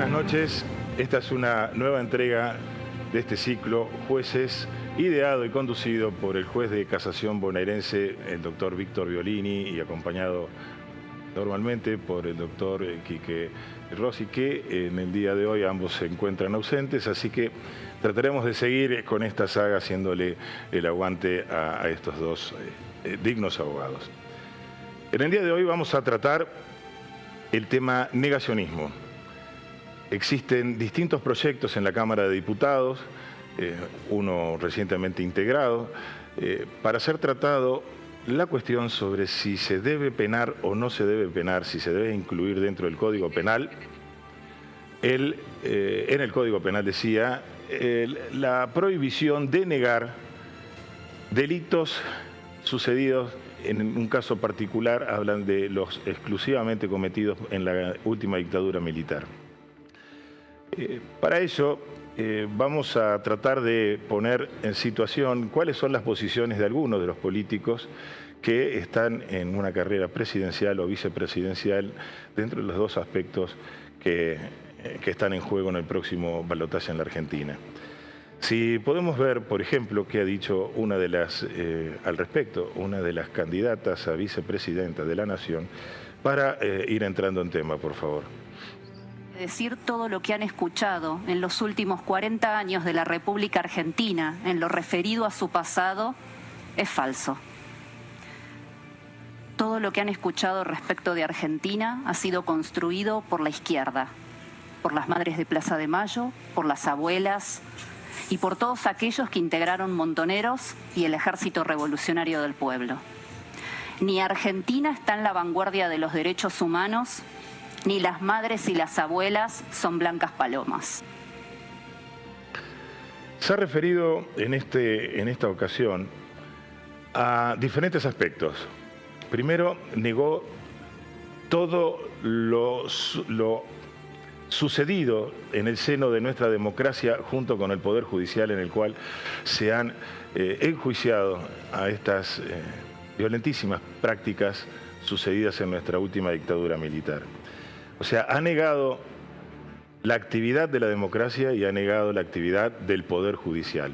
buenas noches. Esta es una nueva entrega de este ciclo Jueces, ideado y conducido por el juez de casación bonaerense, el doctor Víctor Violini, y acompañado normalmente por el doctor Quique Rossi, que en el día de hoy ambos se encuentran ausentes, así que trataremos de seguir con esta saga haciéndole el aguante a estos dos dignos abogados. En el día de hoy vamos a tratar el tema negacionismo. Existen distintos proyectos en la Cámara de Diputados, uno recientemente integrado, para ser tratado la cuestión sobre si se debe penar o no se debe penar, si se debe incluir dentro del Código Penal. En el Código Penal decía la prohibición de negar delitos sucedidos. En un caso particular hablan de los exclusivamente cometidos en la última dictadura militar. Para ello vamos a tratar de poner en situación cuáles son las posiciones de algunos de los políticos que están en una carrera presidencial o vicepresidencial dentro de los dos aspectos que están en juego en el próximo balotaje en la Argentina. Si podemos ver, por ejemplo, qué ha dicho una de las, al respecto, una de las candidatas a vicepresidenta de la Nación, para ir entrando en tema, por favor. Decir todo lo que han escuchado en los últimos 40 años de la República Argentina en lo referido a su pasado es falso. Todo lo que han escuchado respecto de Argentina ha sido construido por la izquierda, por las madres de Plaza de Mayo, por las abuelas y por todos aquellos que integraron Montoneros y el Ejército Revolucionario del Pueblo. Ni Argentina está en la vanguardia de los derechos humanos, ni las madres y las abuelas son blancas palomas. Se ha referido en esta ocasión a diferentes aspectos. Primero, negó todo lo sucedido en el seno de nuestra democracia junto con el Poder Judicial, en el cual se han enjuiciado a estas violentísimas prácticas sucedidas en nuestra última dictadura militar. O sea, ha negado la actividad de la democracia y ha negado la actividad del Poder Judicial.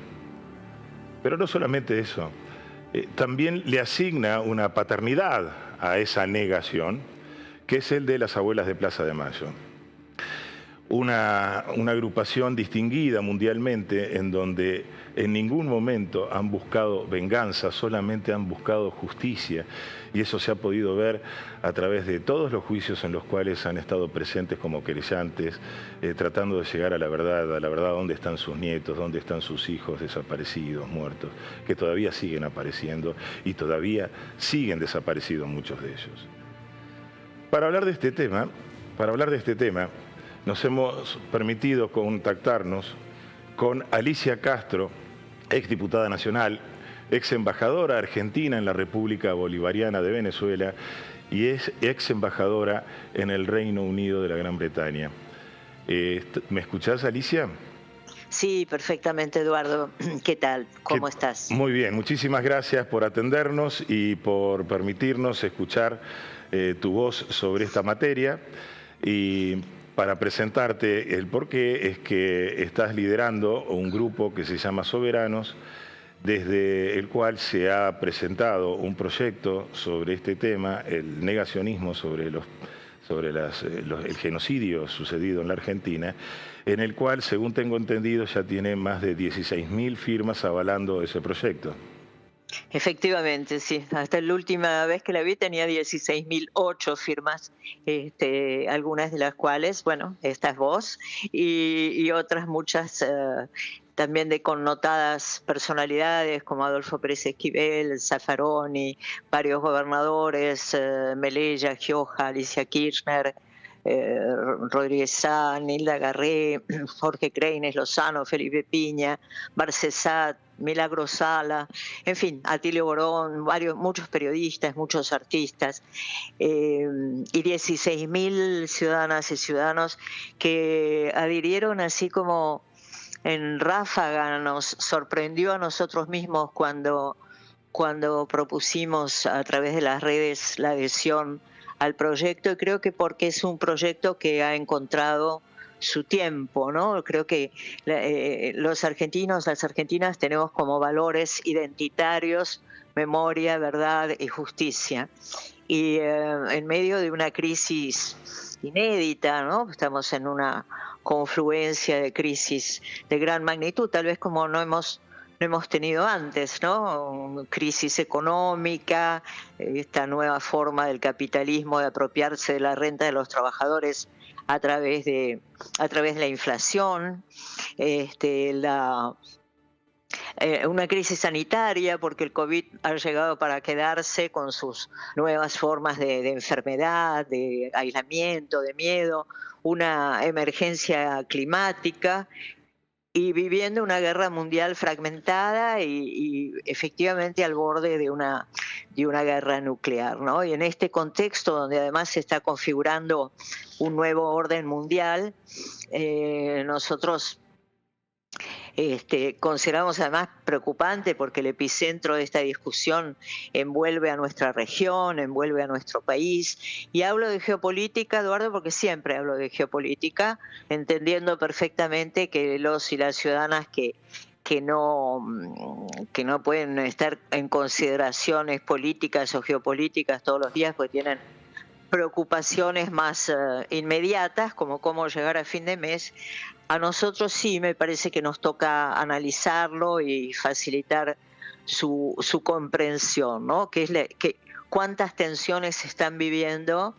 Pero no solamente eso, también le asigna una paternidad a esa negación, que es el de las abuelas de Plaza de Mayo. Una agrupación distinguida mundialmente en donde en ningún momento han buscado venganza, solamente han buscado justicia, y eso se ha podido ver a través de todos los juicios en los cuales han estado presentes como querellantes, tratando de llegar a la verdad dónde están sus nietos, dónde están sus hijos desaparecidos, muertos, que todavía siguen apareciendo y todavía siguen desaparecidos muchos de ellos. Para hablar de este tema, nos hemos permitido contactarnos con Alicia Castro, exdiputada nacional, ex embajadora argentina en la República Bolivariana de Venezuela y es ex embajadora en el Reino Unido de la Gran Bretaña. ¿Me escuchás, Alicia? Sí, perfectamente, Eduardo. ¿Qué tal? ¿Cómo estás? Muy bien, muchísimas gracias por atendernos y por permitirnos escuchar tu voz sobre esta materia. Y para presentarte el porqué es que estás liderando un grupo que se llama Soberanos, desde el cual se ha presentado un proyecto sobre este tema, el negacionismo sobre el genocidio sucedido en la Argentina, en el cual, según tengo entendido, ya tiene más de 16.000 firmas avalando ese proyecto. Efectivamente, sí. Hasta la última vez que la vi tenía 16.008 firmas, algunas de las cuales, bueno, esta es vos, y otras muchas también de connotadas personalidades como Adolfo Pérez Esquivel, Zaffaroni, varios gobernadores, Melella, Gioja, Alicia Kirchner, Rodríguez Sá, Nilda Garré, Jorge Creines, Lozano, Felipe Piña, Barcesat, Milagro Sala, en fin, Atilio Borón, muchos periodistas, muchos artistas, y 16.000 ciudadanas y ciudadanos que adhirieron así como en ráfaga. Nos sorprendió a nosotros mismos cuando propusimos a través de las redes la adhesión al proyecto, y creo que porque es un proyecto que ha encontrado su tiempo, ¿no? Creo que los argentinos, las argentinas tenemos como valores identitarios memoria, verdad y justicia. Y en medio de una crisis inédita, ¿no? Estamos en una confluencia de crisis de gran magnitud, tal vez como no hemos tenido antes, ¿no? Crisis económica, esta nueva forma del capitalismo de apropiarse de la renta de los trabajadores a través de la inflación, una crisis sanitaria porque el COVID ha llegado para quedarse con sus nuevas formas de enfermedad, de aislamiento, de miedo, una emergencia climática y viviendo una guerra mundial fragmentada y efectivamente al borde de una guerra nuclear, ¿no? Y en este contexto donde además se está configurando un nuevo orden mundial, nosotros consideramos además preocupante porque el epicentro de esta discusión envuelve a nuestra región, envuelve a nuestro país. Y hablo de geopolítica, Eduardo, porque siempre hablo de geopolítica, entendiendo perfectamente que los y las ciudadanas que no pueden estar en consideraciones políticas o geopolíticas todos los días, pues tienen preocupaciones más inmediatas, como cómo llegar a fin de mes. A nosotros sí me parece que nos toca analizarlo y facilitar su comprensión, ¿no? Cuántas tensiones se están viviendo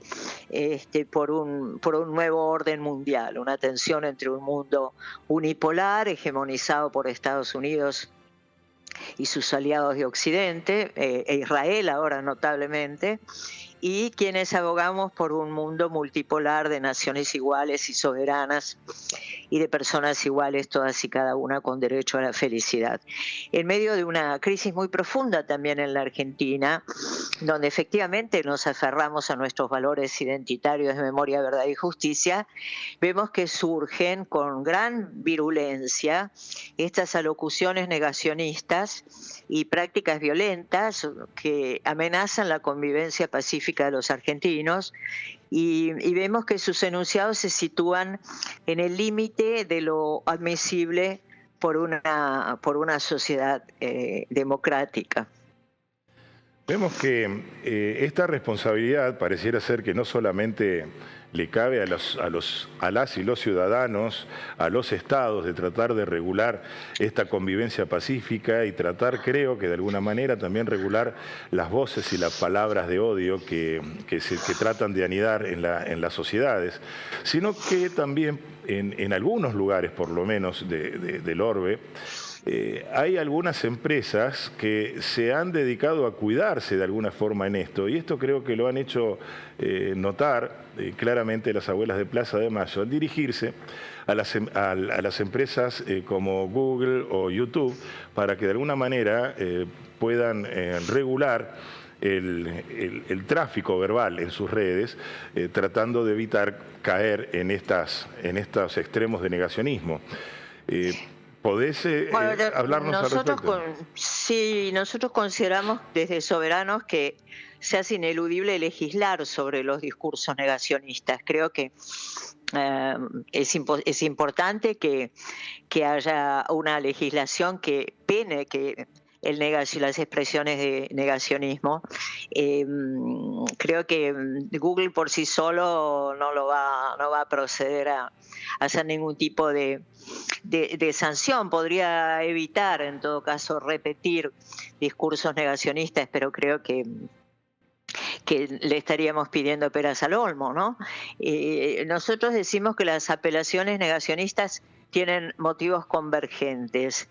por un nuevo orden mundial, una tensión entre un mundo unipolar, hegemonizado por Estados Unidos y sus aliados de Occidente, e Israel ahora notablemente, y quienes abogamos por un mundo multipolar de naciones iguales y soberanas y de personas iguales, todas y cada una con derecho a la felicidad. En medio de una crisis muy profunda también en la Argentina, donde efectivamente nos aferramos a nuestros valores identitarios de memoria, verdad y justicia, vemos que surgen con gran virulencia estas alocuciones negacionistas y prácticas violentas que amenazan la convivencia pacífica de los argentinos y vemos que sus enunciados se sitúan en el límite de lo admisible por una sociedad democrática. Vemos que esta responsabilidad pareciera ser que no solamente le cabe a las y los ciudadanos, a los estados, de tratar de regular esta convivencia pacífica y tratar, creo que de alguna manera, también regular las voces y las palabras de odio que tratan de anidar en las sociedades, sino que también en algunos lugares, por lo menos del orbe, hay algunas empresas que se han dedicado a cuidarse de alguna forma en esto, y esto creo que lo han hecho notar claramente las abuelas de Plaza de Mayo al dirigirse a las empresas como Google o YouTube para que de alguna manera puedan regular el tráfico verbal en sus redes, tratando de evitar caer en estos extremos de negacionismo. ¿Podés hablarnos al respecto? Sí, nosotros consideramos desde Soberanos que se hace ineludible legislar sobre los discursos negacionistas. Creo que es importante que haya una legislación que pene que las expresiones de negacionismo. Creo que Google por sí solo no va a proceder a hacer ningún tipo de sanción. Podría evitar, en todo caso, repetir discursos negacionistas, pero creo que le estaríamos pidiendo peras al olmo, ¿no? Nosotros decimos que las apelaciones negacionistas tienen motivos convergentes.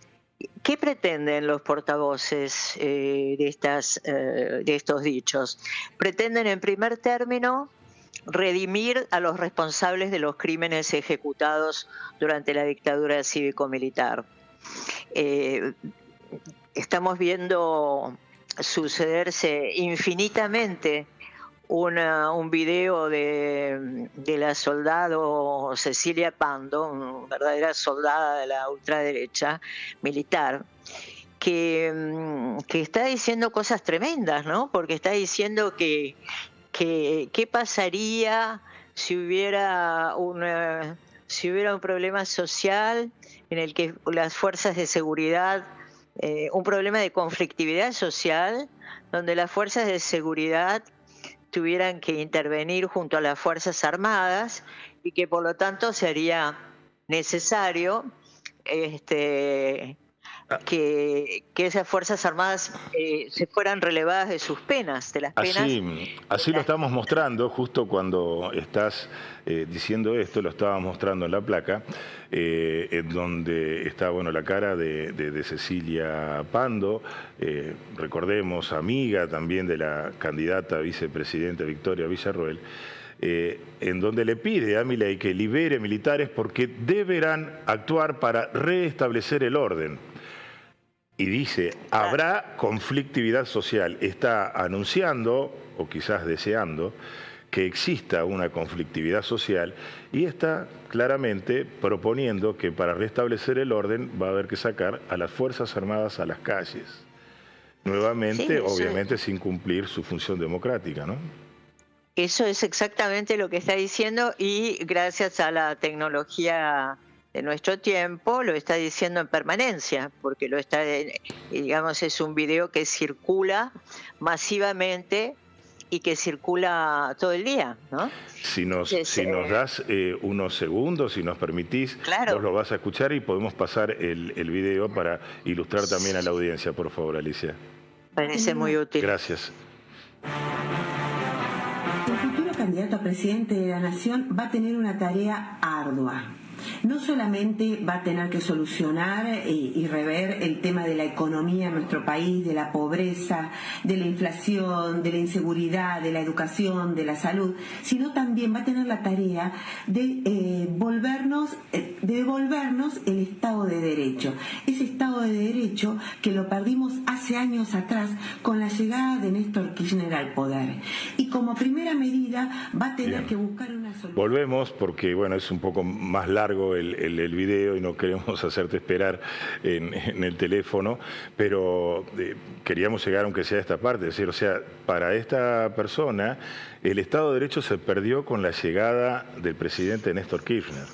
¿Qué pretenden los portavoces de estos dichos? Pretenden, en primer término, redimir a los responsables de los crímenes ejecutados durante la dictadura cívico-militar. Estamos viendo sucederse infinitamente un video de la soldado Cecilia Pando, una verdadera soldada de la ultraderecha militar, que está diciendo cosas tremendas, ¿no? Porque está diciendo qué pasaría si hubiera si hubiera un problema social en el que las fuerzas de seguridad, un problema de conflictividad social, donde las fuerzas de seguridad tuvieran que intervenir junto a las Fuerzas Armadas y que por lo tanto sería necesario que esas Fuerzas Armadas se fueran relevadas de sus penas, de las penas. Así lo estamos mostrando, justo cuando estás diciendo esto, lo estábamos mostrando en la placa, en donde está la cara de Cecilia Pando, recordemos, amiga también de la candidata a vicepresidenta Victoria Villarroel, en donde le pide a Milei que libere militares porque deberán actuar para restablecer el orden. Y dice, habrá conflictividad social. Está anunciando, o quizás deseando, que exista una conflictividad social y está claramente proponiendo que para restablecer el orden va a haber que sacar a las Fuerzas Armadas a las calles. Nuevamente, obviamente, sin cumplir su función democrática, ¿no? Eso es exactamente lo que está diciendo y gracias a la tecnología de nuestro tiempo lo está diciendo en permanencia, porque lo está, digamos, es un video que circula masivamente y que circula todo el día, ¿no? Si nos das unos segundos, si nos permitís, claro, vos lo vas a escuchar y podemos pasar el video para ilustrar también a la audiencia, por favor, Alicia. Parece muy útil. Gracias. El futuro candidato a presidente de la Nación va a tener una tarea ardua. No solamente va a tener que solucionar y rever el tema de la economía en nuestro país, de la pobreza, de la inflación, de la inseguridad, de la educación, de la salud, sino también va a tener la tarea de devolvernos el Estado de Derecho. Ese Estado de Derecho que lo perdimos hace años atrás con la llegada de Néstor Kirchner al poder. Y como primera medida va a tener que buscar una solución. Volvemos porque, es un poco más largo el video y no queremos hacerte esperar en el teléfono, pero queríamos llegar aunque sea a esta parte, es decir, para esta persona el Estado de Derecho se perdió con la llegada del presidente Néstor Kirchner.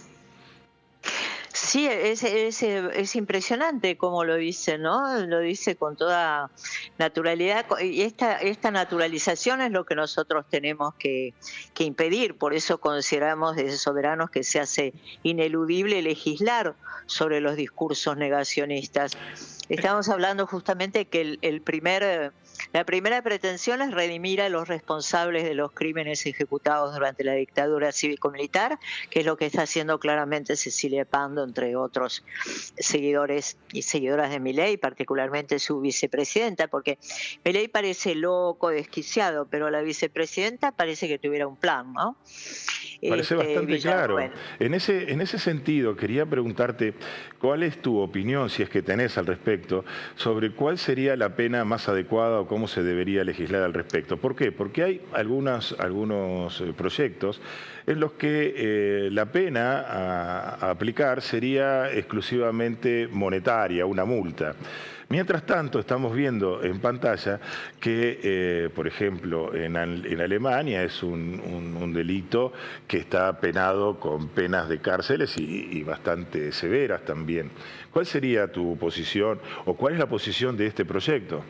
Sí, es impresionante cómo lo dice, ¿no? Lo dice con toda naturalidad y esta naturalización es lo que nosotros tenemos que impedir. Por eso consideramos desde Soberanos que se hace ineludible legislar sobre los discursos negacionistas. Estamos hablando justamente que la primera pretensión es redimir a los responsables de los crímenes ejecutados durante la dictadura cívico-militar, que es lo que está haciendo claramente Cecilia Pando, entre otros seguidores y seguidoras de Milei, particularmente su vicepresidenta, porque Milei parece loco, desquiciado, pero la vicepresidenta parece que tuviera un plan, ¿no? Parece bastante claro. En ese sentido, quería preguntarte cuál es tu opinión, si es que tenés al respecto, sobre cuál sería la pena más adecuada o cómo se debería legislar al respecto. ¿Por qué? Porque hay algunos proyectos en los que la pena a aplicar sería exclusivamente monetaria, una multa. Mientras tanto, estamos viendo en pantalla que, por ejemplo, en Alemania es un delito que está penado con penas de cárceles y bastante severas también. ¿Cuál sería tu posición o cuál es la posición de este proyecto?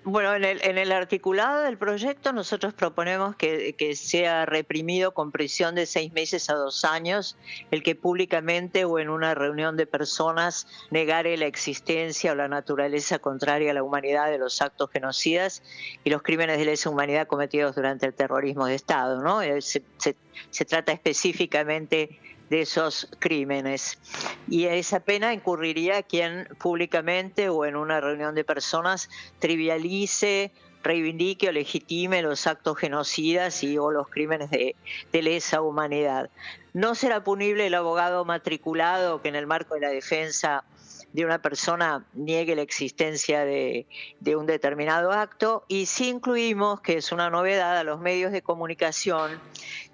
Bueno, en el articulado del proyecto nosotros proponemos que sea reprimido con prisión de 6 meses a 2 años el que públicamente o en una reunión de personas negare la existencia o la naturaleza contraria a la humanidad de los actos genocidas y los crímenes de lesa humanidad cometidos durante el terrorismo de Estado, ¿no? Se trata específicamente de esos crímenes. Y esa pena incurriría quien públicamente o en una reunión de personas trivialice, reivindique o legitime los actos genocidas o los crímenes de lesa humanidad. No será punible el abogado matriculado que en el marco de la defensa de una persona niegue la existencia de un determinado acto, y sí incluimos, que es una novedad, a los medios de comunicación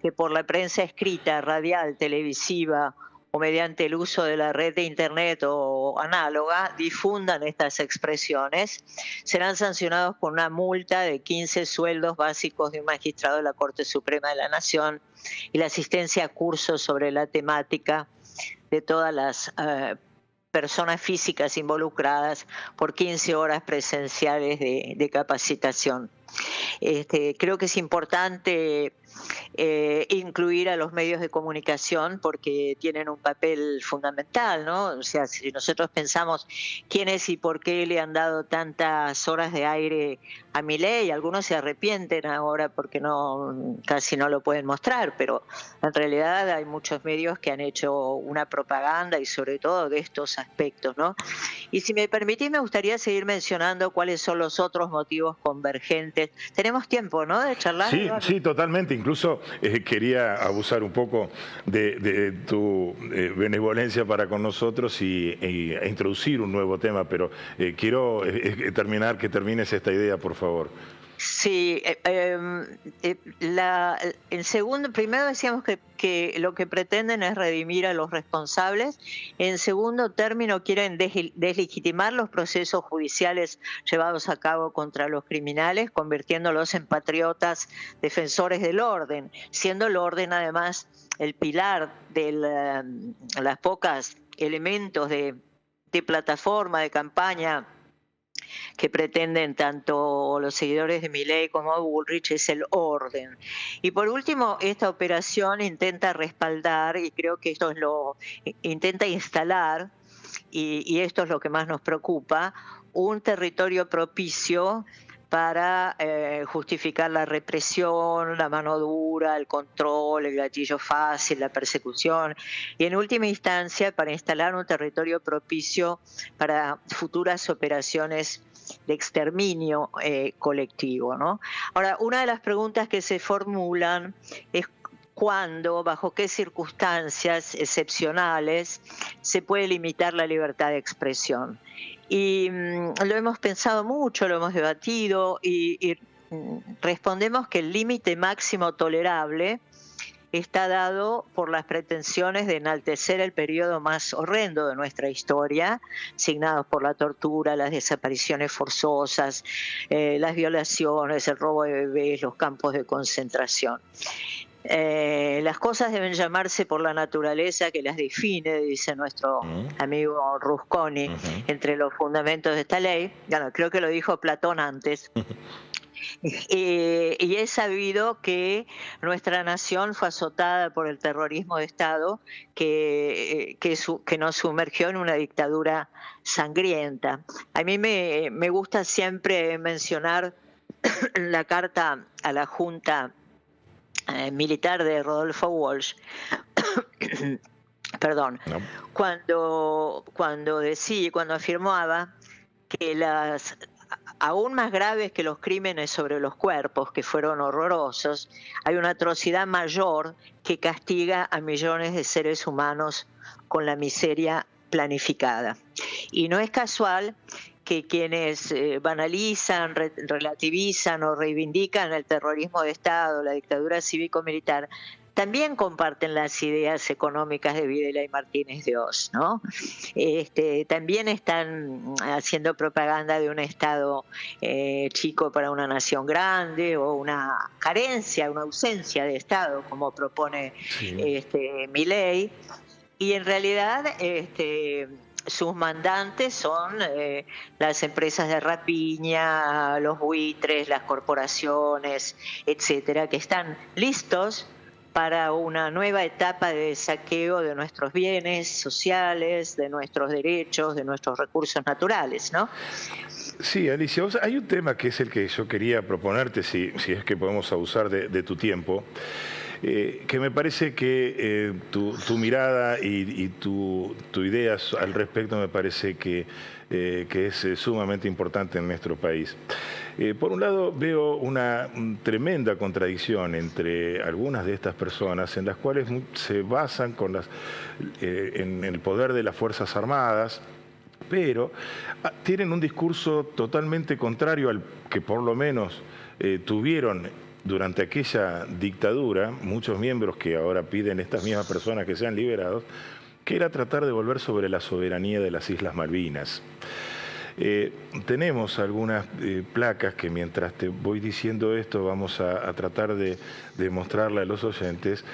que por la prensa escrita, radial, televisiva o mediante el uso de la red de Internet o análoga difundan estas expresiones, serán sancionados con una multa de 15 sueldos básicos de un magistrado de la Corte Suprema de la Nación y la asistencia a cursos sobre la temática de todas las personas físicas involucradas por 15 horas presenciales de capacitación. Creo que es importante incluir a los medios de comunicación porque tienen un papel fundamental, ¿no? O sea, si nosotros pensamos quiénes y por qué le han dado tantas horas de aire a Milei, algunos se arrepienten ahora porque casi no lo pueden mostrar, pero en realidad hay muchos medios que han hecho una propaganda y sobre todo de estos aspectos, ¿no? Y si me permitís, me gustaría seguir mencionando cuáles son los otros motivos convergentes. Tenemos tiempo, ¿no?, de charlar. Sí, sí, totalmente. Incluso quería abusar un poco de tu benevolencia para con nosotros e introducir un nuevo tema, pero quiero que termines esta idea, por favor. Sí, primero decíamos que lo que pretenden es redimir a los responsables. En segundo término, quieren deslegitimar los procesos judiciales llevados a cabo contra los criminales, convirtiéndolos en patriotas defensores del orden, siendo el orden además el pilar de las pocas elementos de plataforma, de campaña que pretenden tanto los seguidores de Milei como Bullrich, es el orden. Y por último, esta operación intenta respaldar, y creo que esto intenta instalar, y esto es lo que más nos preocupa, un territorio propicio para justificar la represión, la mano dura, el control, el gatillo fácil, la persecución y en última instancia para instalar un territorio propicio para futuras operaciones de exterminio colectivo, ¿no? Ahora, una de las preguntas que se formulan es cuándo, bajo qué circunstancias excepcionales se puede limitar la libertad de expresión. Y lo hemos pensado mucho, lo hemos debatido y respondemos que el límite máximo tolerable está dado por las pretensiones de enaltecer el periodo más horrendo de nuestra historia, signados por la tortura, las desapariciones forzosas, las violaciones, el robo de bebés, los campos de concentración. Las cosas deben llamarse por la naturaleza que las define, dice nuestro amigo Rusconi, entre los fundamentos de esta ley. Bueno, creo que lo dijo Platón antes. Y es sabido que nuestra nación fue azotada por el terrorismo de Estado que nos sumergió en una dictadura sangrienta. A mí me gusta siempre mencionar la carta a la Junta militar de Rodolfo Walsh, perdón, no. cuando afirmaba que las aún más graves que los crímenes sobre los cuerpos, que fueron horrorosos, hay una atrocidad mayor que castiga a millones de seres humanos con la miseria planificada. Y no es casual que quienes banalizan, relativizan o reivindican el terrorismo de Estado, la dictadura cívico-militar, también comparten las ideas económicas de Videla y Martínez de Oz, ¿no? También están haciendo propaganda de un Estado chico para una nación grande o una carencia, una ausencia de Estado, como propone Milei. Y en realidad sus mandantes son las empresas de rapiña, los buitres, las corporaciones, etcétera, que están listos para una nueva etapa de saqueo de nuestros bienes sociales, de nuestros derechos, de nuestros recursos naturales, ¿no? Sí, Alicia, hay un tema que es el que yo quería proponerte, si es que podemos abusar de tu tiempo, que me parece que tu mirada y tu idea al respecto me parece que es sumamente importante en nuestro país. Por un lado, veo una tremenda contradicción entre algunas de estas personas en las cuales se basan en el poder de las Fuerzas Armadas, pero tienen un discurso totalmente contrario al que por lo menos tuvieron durante aquella dictadura muchos miembros que ahora piden estas mismas personas que sean liberados, que era tratar de volver sobre la soberanía de las Islas Malvinas. Tenemos algunas placas que mientras te voy diciendo esto vamos a tratar de mostrarle a los oyentes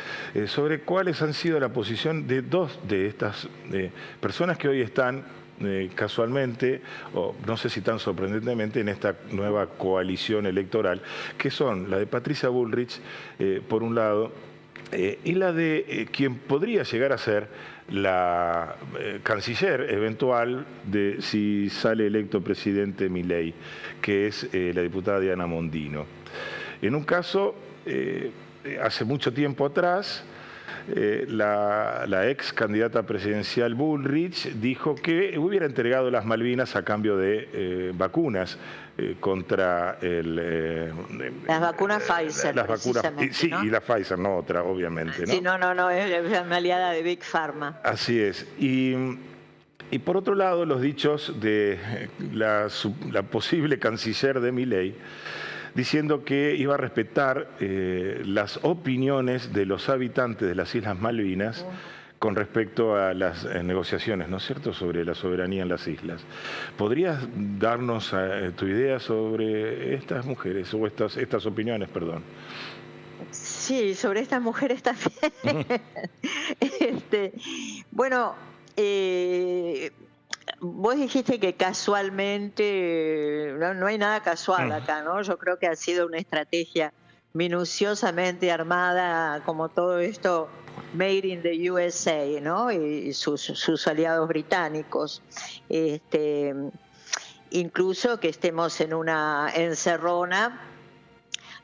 sobre cuáles han sido la posición de dos de estas personas que hoy están casualmente, o no sé si tan sorprendentemente, en esta nueva coalición electoral, que son la de Patricia Bullrich, por un lado, y la de quien podría llegar a ser la canciller eventual de si sale electo presidente Milei, que es la diputada Diana Mondino. En un caso, hace mucho tiempo atrás, la ex candidata presidencial Bullrich dijo que hubiera entregado las Malvinas a cambio de vacunas contra las vacunas Pfizer, las vacunas, sí, ¿no? Y la Pfizer, no otra, obviamente, ¿no? Sí, no, es una aliada de Big Pharma. Así es. Y por otro lado, los dichos de la posible canciller de Milei, diciendo que iba a respetar las opiniones de los habitantes de las Islas Malvinas con respecto a las negociaciones, ¿no es cierto?, sobre la soberanía en las islas. ¿Podrías darnos tu idea sobre estas mujeres, o estas opiniones, perdón? Sí, sobre estas mujeres también. Bueno, vos dijiste que casualmente, no hay nada casual acá, ¿no? Yo creo que ha sido una estrategia minuciosamente armada, como todo esto, made in the USA, ¿no? Y sus aliados británicos. Incluso que estemos en una encerrona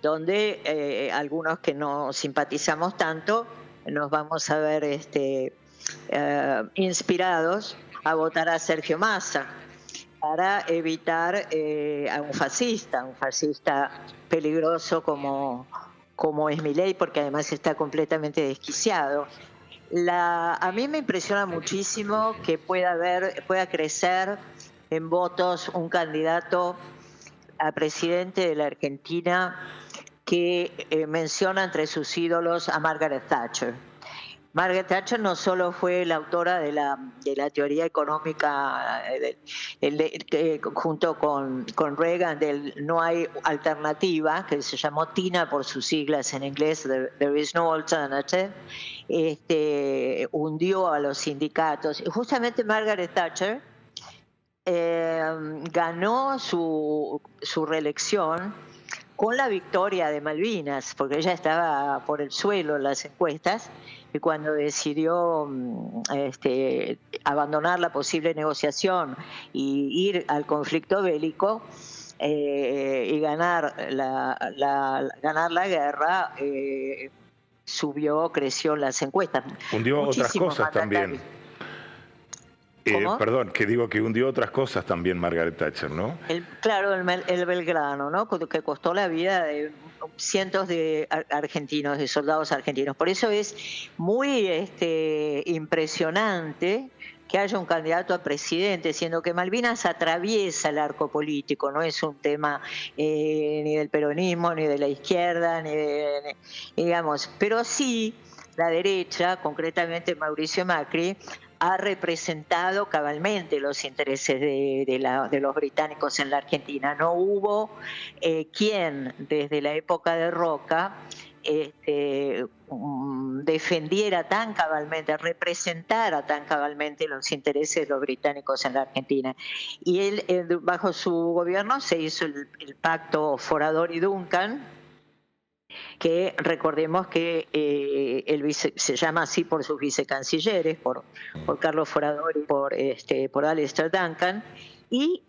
donde algunos que no simpatizamos tanto nos vamos a ver inspirados a votar a Sergio Massa para evitar a un fascista peligroso como es Milei, porque además está completamente desquiciado. A mí me impresiona muchísimo que pueda crecer en votos un candidato a presidente de la Argentina que menciona entre sus ídolos a Margaret Thatcher. Margaret Thatcher no solo fue la autora de la teoría económica junto con Reagan del no hay alternativa, que se llamó TINA por sus siglas en inglés, There is no alternative, hundió a los sindicatos. Y justamente Margaret Thatcher ganó su reelección con la victoria de Malvinas, porque ella estaba por el suelo en las encuestas, y cuando decidió abandonar la posible negociación y ir al conflicto bélico y ganar la guerra, creció en las encuestas. Hundió otras cosas también. Perdón, que digo que hundió otras cosas también Margaret Thatcher, ¿no? Claro, el Belgrano, ¿no? Que costó la vida de cientos de argentinos, de soldados argentinos. Por eso es muy impresionante que haya un candidato a presidente, siendo que Malvinas atraviesa el arco político, no es un tema ni del peronismo, ni de la izquierda, digamos, pero sí la derecha, concretamente Mauricio Macri, ha representado cabalmente los intereses de los británicos en la Argentina. No hubo quien desde la época de Roca defendiera tan cabalmente, representara tan cabalmente los intereses de los británicos en la Argentina. Y él, bajo su gobierno se hizo el pacto Foradori-Duncan, que recordemos que se llama así por sus vicecancilleres, por Carlos Foradori y por Alistair Duncan, y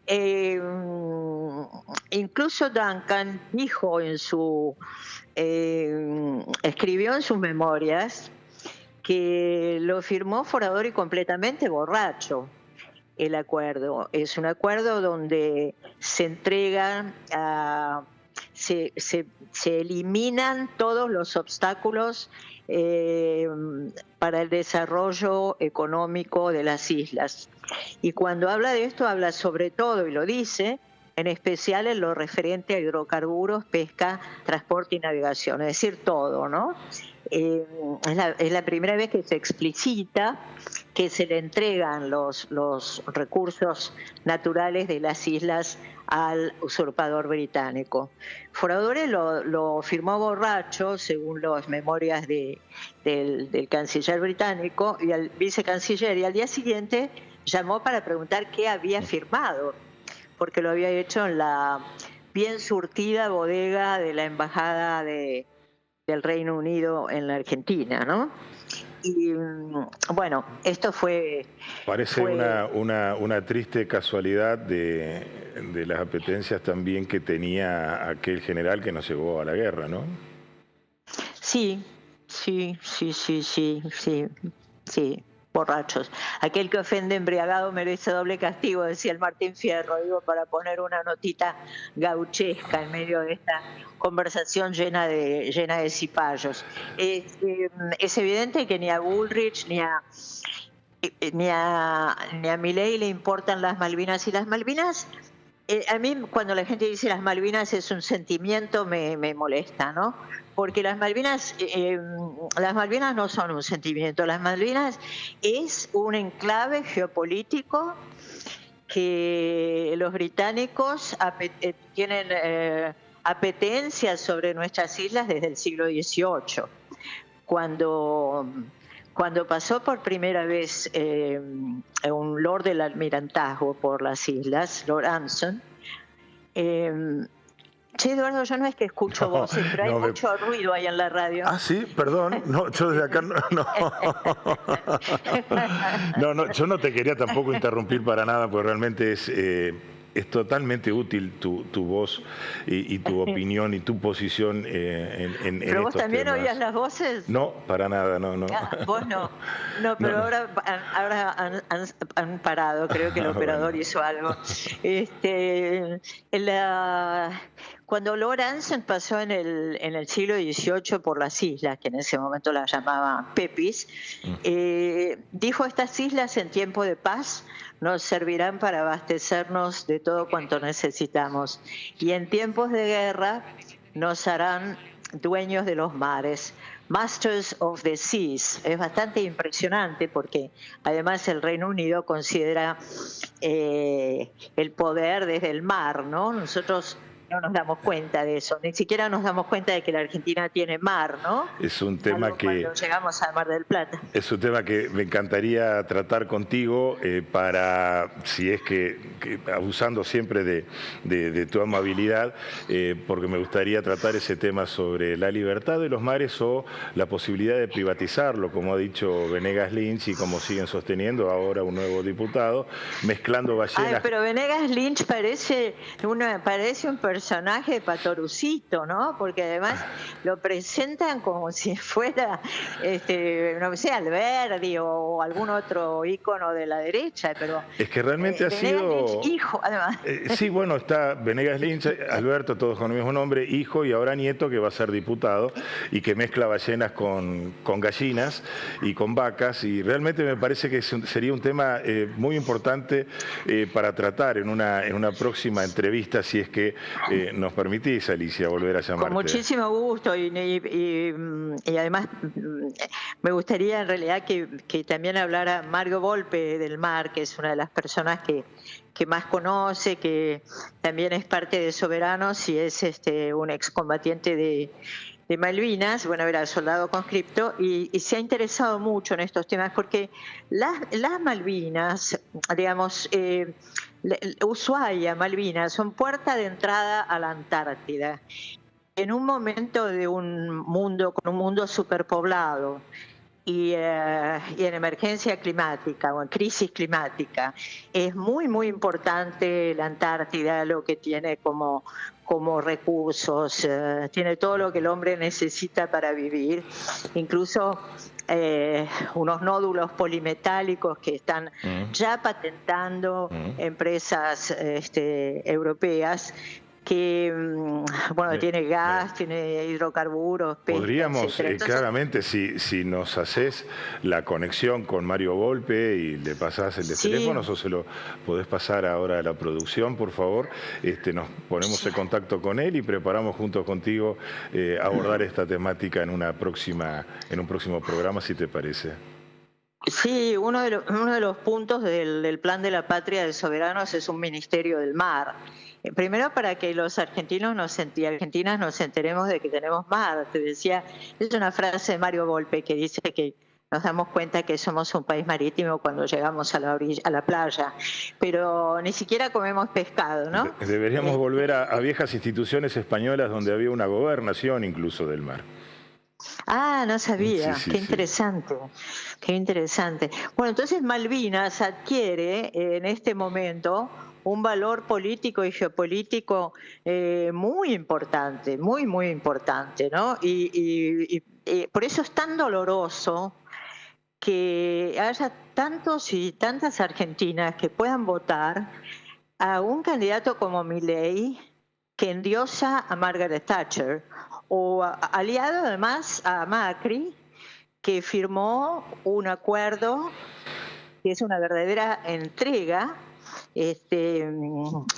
incluso Duncan dijo escribió en sus memorias que lo firmó Foradori completamente borracho. El acuerdo es un acuerdo donde se entregan se eliminan todos los obstáculos para el desarrollo económico de las islas. Y cuando habla de esto, habla sobre todo, y lo dice, en especial en lo referente a hidrocarburos, pesca, transporte y navegación, es decir, todo, ¿no? Es la primera vez que se explicita que se le entregan los recursos naturales de las islas al usurpador británico. Foradore lo firmó borracho, según las memorias del canciller británico y al vicecanciller, y al día siguiente llamó para preguntar qué había firmado, porque lo había hecho en la bien surtida bodega de la Embajada del Reino Unido en la Argentina, ¿no? Y bueno, esto fue... Parece una triste casualidad de las apetencias también que tenía aquel general que nos llevó a la guerra, ¿no? Sí, borrachos. Aquel que ofende embriagado merece doble castigo, decía el Martín Fierro, digo, para poner una notita gauchesca en medio de esta conversación llena de cipayos. Es evidente que ni a Bullrich ni a Milei le importan las Malvinas, y las Malvinas, a mí cuando la gente dice las Malvinas es un sentimiento, me molesta, ¿no? Porque las Malvinas no son un sentimiento, las Malvinas es un enclave geopolítico que los británicos tienen apetencias sobre nuestras islas desde el siglo XVIII. Cuando pasó por primera vez un lord del almirantazgo por las islas, Lord Anson, che, Eduardo, yo no es que escucho voces, pero hay mucho ruido ahí en la radio. Ah, sí, perdón. No, yo desde acá no. No, yo no te quería tampoco interrumpir para nada, porque realmente es totalmente útil tu voz y tu opinión y tu posición en ¿Pero vos también temas. oías las voces? No, para nada, no. Vos no. No, pero No. ahora han parado, creo que el operador hizo algo. Cuando Lord Anson pasó en el siglo XVIII por las islas, que en ese momento las llamaban Pepis, dijo: estas islas en tiempo de paz nos servirán para abastecernos de todo cuanto necesitamos, y en tiempos de guerra nos harán dueños de los mares, Masters of the Seas. Es bastante impresionante porque además el Reino Unido considera el poder desde el mar, ¿no? Nosotros no nos damos cuenta de eso, ni siquiera nos damos cuenta de que la Argentina tiene mar, ¿no? Es un tema cuando llegamos al Mar del Plata. Es un tema que me encantaría tratar contigo para, si es que abusando siempre de tu amabilidad, porque me gustaría tratar ese tema sobre la libertad de los mares o la posibilidad de privatizarlo, como ha dicho Venegas Lynch y como siguen sosteniendo ahora un nuevo diputado, mezclando ballenas. Ay, pero Venegas Lynch parece un personaje de Patorucito, ¿no? Porque además lo presentan como si fuera, no sé, Alberdi o algún otro ícono de la derecha, pero es que realmente ha Venegas sido Lynch, hijo, además. Sí, bueno, está Venegas Lynch, Alberto, todos con el mismo nombre, hijo, y ahora nieto, que va a ser diputado y que mezcla ballenas con gallinas y con vacas, y realmente me parece que sería un tema muy importante para tratar en una próxima entrevista, si es que nos permitís, Alicia, volver a llamarte. Con muchísimo gusto, y además me gustaría en realidad que también hablara Mario Volpe del mar, que es una de las personas que más conoce, que también es parte de Soberanos y es un excombatiente de Malvinas, bueno, era soldado conscripto, y se ha interesado mucho en estos temas porque las Malvinas, digamos, Ushuaia, Malvinas, son puerta de entrada a la Antártida. En un momento de un mundo superpoblado y en emergencia climática o en crisis climática, es muy, muy importante la Antártida, lo que tiene como recursos, tiene todo lo que el hombre necesita para vivir, incluso unos nódulos polimetálicos que están ya patentando empresas europeas, que tiene gas, tiene hidrocarburos, pesca, podríamos, etcétera. Entonces, claramente, si nos haces la conexión con Mario Volpe y le pasás el teléfono, o se lo podés pasar ahora a la producción, por favor, nos ponemos en contacto con él y preparamos junto contigo abordar esta temática en un próximo programa, si te parece. Sí, uno de los puntos del Plan de la Patria de Soberanos es un Ministerio del Mar. Primero para que los argentinos y argentinas nos enteremos de que tenemos mar. Te decía, es una frase de Mario Volpe que dice que nos damos cuenta que somos un país marítimo cuando llegamos a la playa, pero ni siquiera comemos pescado, ¿no? Deberíamos volver a viejas instituciones españolas donde había una gobernación incluso del mar. Ah, no sabía. Sí, Qué interesante, qué interesante. Bueno, entonces Malvinas adquiere en este momento un valor político y geopolítico muy importante, muy importante, ¿no? Y por eso es tan doloroso que haya tantos y tantas argentinas que puedan votar a un candidato como Milei, que endiosa a Margaret Thatcher, o aliado además a Macri, que firmó un acuerdo que es una verdadera entrega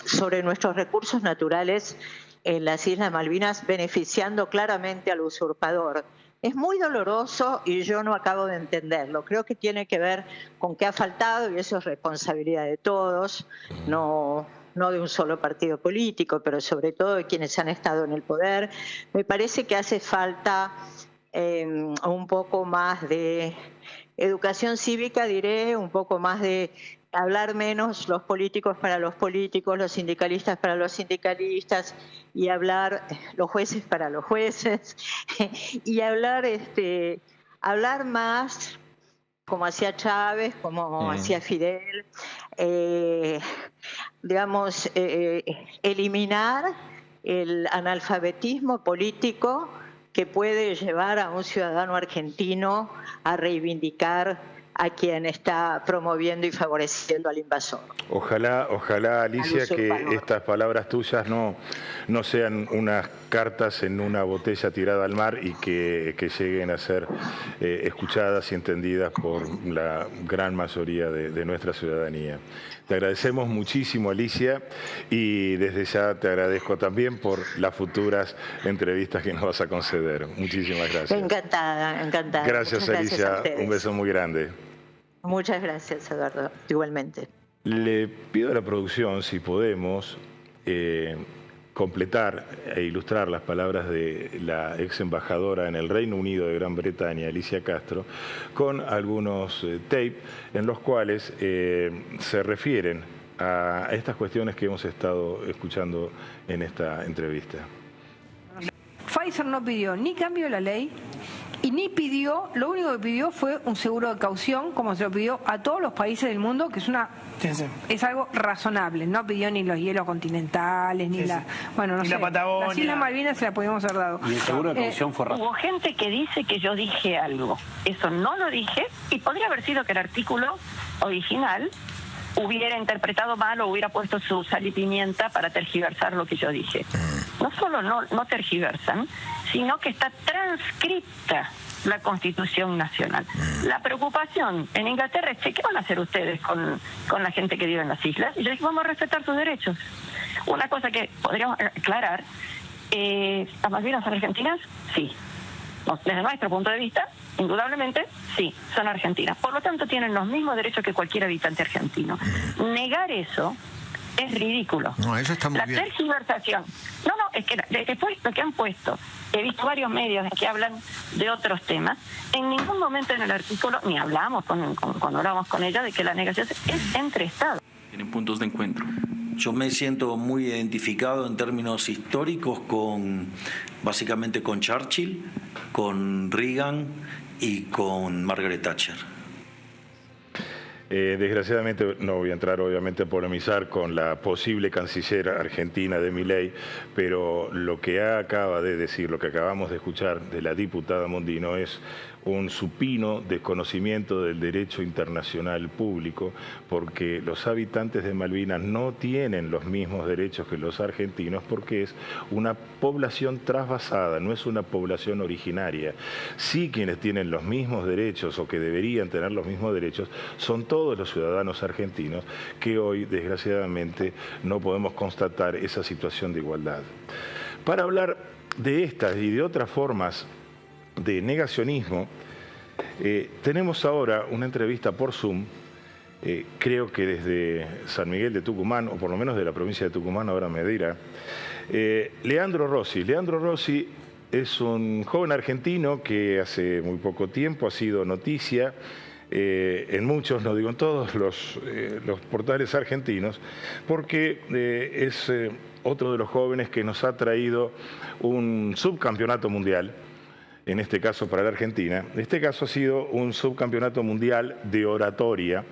sobre nuestros recursos naturales en las Islas Malvinas, beneficiando claramente al usurpador. Es muy doloroso y yo no acabo de entenderlo. Creo que tiene que ver con que ha faltado, y eso es responsabilidad de todos, no de un solo partido político, pero sobre todo de quienes han estado en el poder. Me parece que hace falta un poco más de educación cívica, diré, un poco más de hablar menos los políticos para los políticos, los sindicalistas para los sindicalistas, y hablar los jueces para los jueces, y hablar más como hacía Chávez, como hacía Fidel, eliminar el analfabetismo político que puede llevar a un ciudadano argentino a reivindicar a quien está promoviendo y favoreciendo al invasor. Ojalá, Alicia, que estas palabras tuyas no sean unas cartas en una botella tirada al mar y que lleguen a ser escuchadas y entendidas por la gran mayoría de nuestra ciudadanía. Te agradecemos muchísimo, Alicia, y desde ya te agradezco también por las futuras entrevistas que nos vas a conceder. Muchísimas gracias. Encantada. Gracias, Alicia. Un beso muy grande. Muchas gracias, Eduardo. Igualmente. Le pido a la producción, si podemos, completar e ilustrar las palabras de la ex embajadora en el Reino Unido de Gran Bretaña, Alicia Castro, con algunos tapes en los cuales se refieren a estas cuestiones que hemos estado escuchando en esta entrevista. Pfizer no pidió ni cambio de la ley y ni pidió, lo único que pidió fue un seguro de caución, como se lo pidió a todos los países del mundo, que es es algo razonable. No pidió ni los hielos continentales, ni la Patagonia. Las Islas Malvinas se la podíamos haber dado. Y el seguro de caución fue razonable. Hubo gente que dice que yo dije algo. Eso no lo dije, y podría haber sido que el artículo original hubiera interpretado mal o hubiera puesto su sal y pimienta para tergiversar lo que yo dije. No solo no tergiversan, sino que está transcripta la Constitución Nacional. La preocupación en Inglaterra es, ¿qué van a hacer ustedes con la gente que vive en las islas? Y yo dije, vamos a respetar sus derechos. Una cosa que podríamos aclarar, ¿las Malvinas son argentinas? Sí. Desde nuestro punto de vista, indudablemente, sí, son argentinas. Por lo tanto, tienen los mismos derechos que cualquier habitante argentino. Negar eso es ridículo. No, eso está muy bien. La tergiversación. No, es que después lo que han puesto, he visto varios medios que hablan de otros temas, en ningún momento en el artículo, ni hablamos cuando hablamos con ella, de que la negociación es entre Estados. Tienen puntos de encuentro. Yo me siento muy identificado en términos históricos básicamente con Churchill, con Reagan y con Margaret Thatcher. Desgraciadamente no voy a entrar obviamente a polemizar con la posible canciller argentina de Milei, pero lo que acaba de decir, lo que acabamos de escuchar de la diputada Mondino es un supino desconocimiento del derecho internacional público, porque los habitantes de Malvinas no tienen los mismos derechos que los argentinos, porque es una población trasvasada, no es una población originaria. Sí, quienes tienen los mismos derechos o que deberían tener los mismos derechos son todos los ciudadanos argentinos, que hoy desgraciadamente no podemos constatar esa situación de igualdad. Para hablar de estas y de otras formas de negacionismo, Tenemos ahora una entrevista por Zoom, creo que desde San Miguel de Tucumán, o por lo menos de la provincia de Tucumán, ahora me dirá, Leandro Rossi. Leandro Rossi es un joven argentino que hace muy poco tiempo ha sido noticia en muchos, no digo en todos, los portales argentinos, porque es otro de los jóvenes que nos ha traído un subcampeonato mundial, en este caso para la Argentina. En este caso ha sido un subcampeonato mundial de oratoria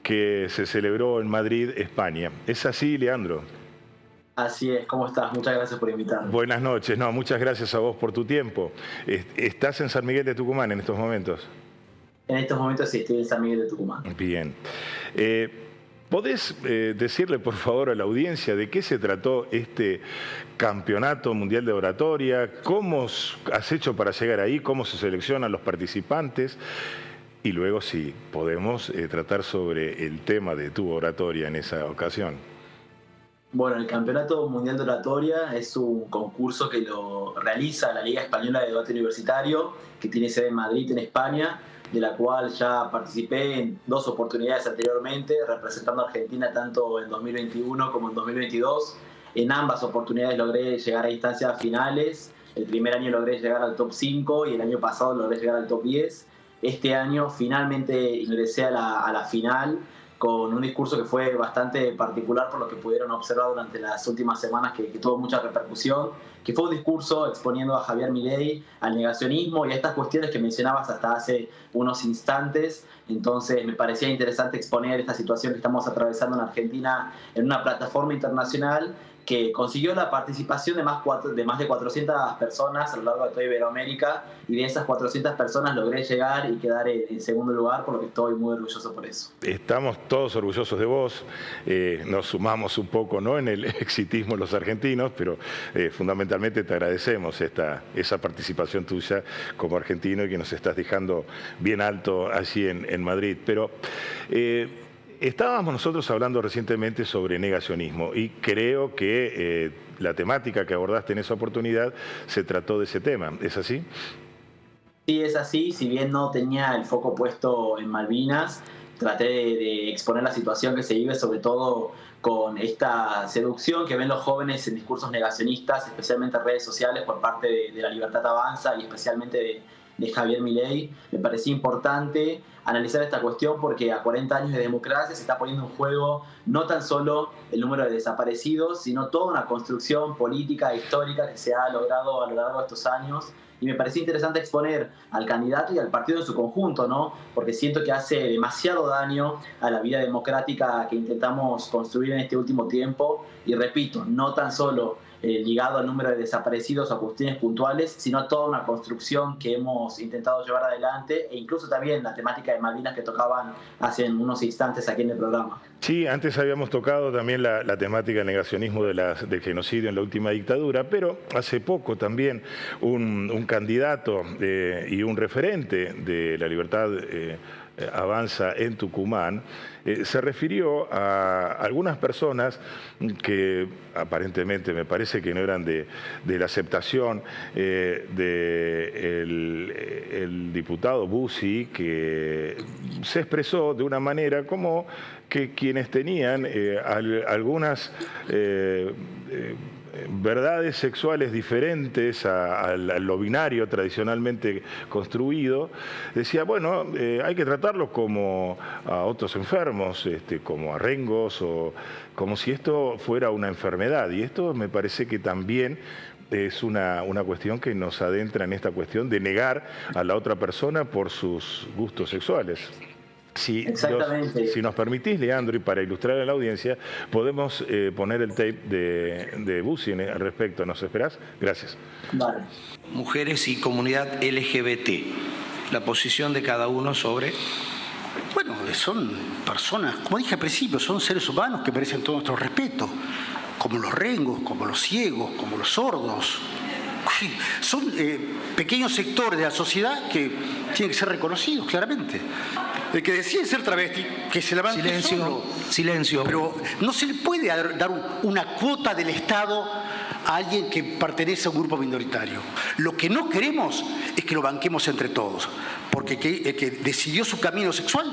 que se celebró en Madrid, España. ¿Es así, Leandro? Así es, ¿cómo estás? Muchas gracias por invitarme. Buenas noches, no, muchas gracias a vos por tu tiempo. ¿Estás en San Miguel de Tucumán en estos momentos? En estos momentos sí, estoy en San Miguel de Tucumán. Bien. ¿Podés decirle, por favor, a la audiencia de qué se trató este Campeonato Mundial de Oratoria? ¿Cómo has hecho para llegar ahí? ¿Cómo se seleccionan los participantes? Y luego, si podemos tratar sobre el tema de tu oratoria en esa ocasión. Bueno, el Campeonato Mundial de Oratoria es un concurso que lo realiza la Liga Española de Debate Universitario, que tiene sede en Madrid, en España, de la cual ya participé en 2 oportunidades anteriormente, representando a Argentina tanto en 2021 como en 2022. En ambas oportunidades logré llegar a instancias finales. El primer año logré llegar al top 5 y el año pasado logré llegar al top 10. Este año finalmente ingresé a la final con un discurso que fue bastante particular por lo que pudieron observar durante las últimas semanas, que tuvo mucha repercusión, que fue un discurso exponiendo a Javier Milei, al negacionismo y a estas cuestiones que mencionabas hasta hace unos instantes. Entonces me parecía interesante exponer esta situación que estamos atravesando en Argentina en una plataforma internacional que consiguió la participación de más de 400 personas a lo largo de toda Iberoamérica, y de esas 400 personas logré llegar y quedar en segundo lugar, por lo que estoy muy orgulloso por eso. Estamos todos orgullosos de vos, nos sumamos un poco, ¿no?, en el exitismo los argentinos, pero fundamentalmente te agradecemos esa participación tuya como argentino y que nos estás dejando bien alto allí en Madrid. Pero estábamos nosotros hablando recientemente sobre negacionismo y creo que la temática que abordaste en esa oportunidad se trató de ese tema. ¿Es así? Sí, es así. Si bien no tenía el foco puesto en Malvinas, traté de exponer la situación que se vive, sobre todo con esta seducción que ven los jóvenes en discursos negacionistas, especialmente en redes sociales, por parte de La Libertad Avanza y especialmente de Javier Milei. Me parecía importante analizar esta cuestión porque a 40 años de democracia se está poniendo en juego no tan solo el número de desaparecidos, sino toda una construcción política e histórica que se ha logrado a lo largo de estos años. Y me parecía interesante exponer al candidato y al partido en su conjunto, ¿no? Porque siento que hace demasiado daño a la vida democrática que intentamos construir en este último tiempo. Y repito, no tan solo ligado al número de desaparecidos o a cuestiones puntuales, sino toda una construcción que hemos intentado llevar adelante, e incluso también la temática de Malvinas que tocaban hace unos instantes aquí en el programa. Sí, antes habíamos tocado también la temática del negacionismo del genocidio en la última dictadura, pero hace poco también un candidato y un referente de La Libertad Avanza en Tucumán se refirió a algunas personas que aparentemente me parece que no eran de la aceptación del diputado Bussi, que se expresó de una manera como que quienes tenían algunas verdades sexuales diferentes a lo binario tradicionalmente construido, decía, bueno, hay que tratarlos como a otros enfermos, como a rengos, o como si esto fuera una enfermedad. Y esto me parece que también es una cuestión que nos adentra en esta cuestión de negar a la otra persona por sus gustos sexuales. Si nos permitís, Leandro, y para ilustrar a la audiencia, podemos poner el tape de Bussi al respecto. ¿Nos esperás? Gracias. Vale. Mujeres y comunidad LGBT. La posición de cada uno sobre... Bueno, son personas, como dije al principio, son seres humanos que merecen todo nuestro respeto, como los rengos, como los ciegos, como los sordos. Son pequeños sectores de la sociedad que tienen que ser reconocidos, claramente. El que decide ser travesti, que se levante silencio, solo. Silencio. Pero no se le puede dar una cuota del Estado a alguien que pertenece a un grupo minoritario. Lo que no queremos es que lo banquemos entre todos, porque el que decidió su camino sexual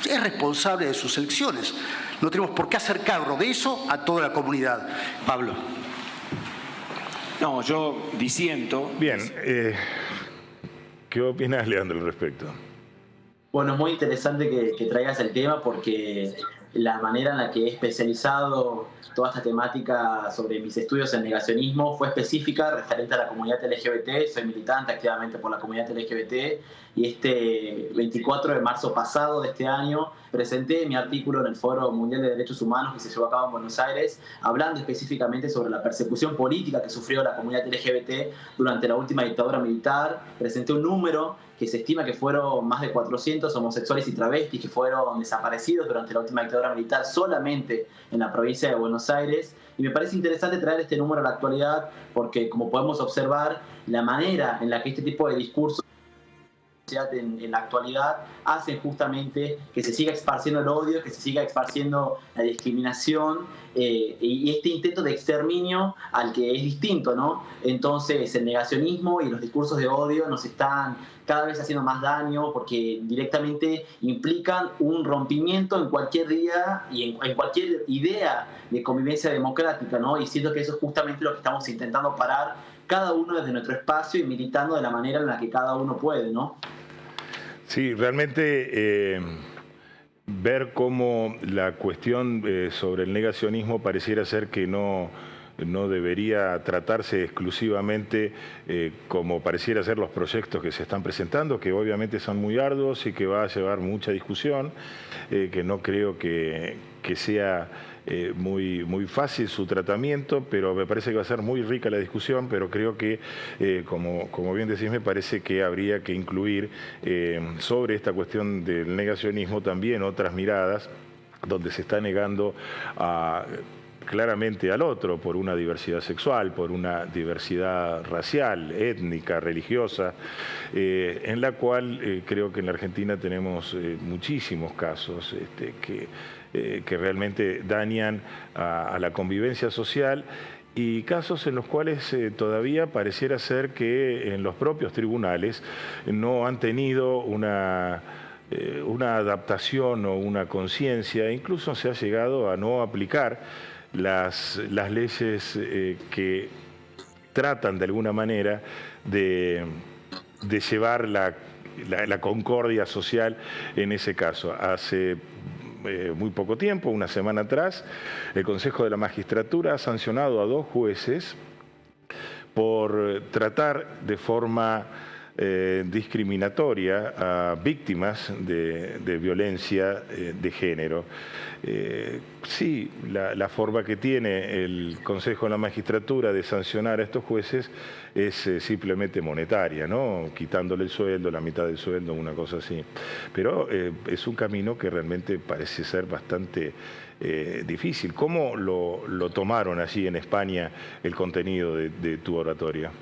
es responsable de sus elecciones. No tenemos por qué hacer cargo de eso a toda la comunidad. Pablo. No, yo disiento. Bien, ¿qué opinas, Leandro, al respecto? Bueno, es muy interesante que traigas el tema porque la manera en la que he especializado toda esta temática sobre mis estudios en negacionismo fue específica referente a la comunidad LGBT. Soy militante activamente por la comunidad LGBT y este 24 de marzo pasado de este año presenté mi artículo en el Foro Mundial de Derechos Humanos que se llevó a cabo en Buenos Aires, hablando específicamente sobre la persecución política que sufrió la comunidad LGBT durante la última dictadura militar. Presenté un número que se estima que fueron más de 400 homosexuales y travestis que fueron desaparecidos durante la última dictadura militar solamente en la provincia de Buenos Aires. Y me parece interesante traer este número a la actualidad porque, como podemos observar, la manera en la que este tipo de discursos en la actualidad hacen justamente que se siga esparciendo el odio, que se siga esparciendo la discriminación y este intento de exterminio al que es distinto, ¿no? Entonces el negacionismo y los discursos de odio nos están cada vez haciendo más daño porque directamente implican un rompimiento en cualquier día y en cualquier idea de convivencia democrática, ¿no? Y siento que eso es justamente lo que estamos intentando parar cada uno desde nuestro espacio y militando de la manera en la que cada uno puede, ¿no? Sí, realmente ver cómo la cuestión sobre el negacionismo pareciera ser que no debería tratarse exclusivamente como pareciera ser los proyectos que se están presentando, que obviamente son muy arduos y que va a llevar mucha discusión, que no creo que sea muy fácil su tratamiento, pero me parece que va a ser muy rica la discusión, pero creo que, como bien decís, me parece que habría que incluir sobre esta cuestión del negacionismo también otras miradas donde se está negando claramente al otro por una diversidad sexual, por una diversidad racial, étnica, religiosa, en la cual creo que en la Argentina tenemos muchísimos casos que realmente dañan a la convivencia social y casos en los cuales todavía pareciera ser que en los propios tribunales no han tenido una adaptación o una conciencia, incluso se ha llegado a no aplicar las leyes que tratan de alguna manera de llevar la concordia social en ese caso. Hace muy poco tiempo, una semana atrás, el Consejo de la Magistratura ha sancionado a 2 jueces por tratar de forma discriminatoria a víctimas de violencia de género. Sí, la forma que tiene el Consejo de la Magistratura de sancionar a estos jueces es simplemente monetaria, ¿no? Quitándole el sueldo, la mitad del sueldo, una cosa así. Pero es un camino que realmente parece ser bastante difícil. ¿Cómo lo tomaron allí en España el contenido de tu oratoria?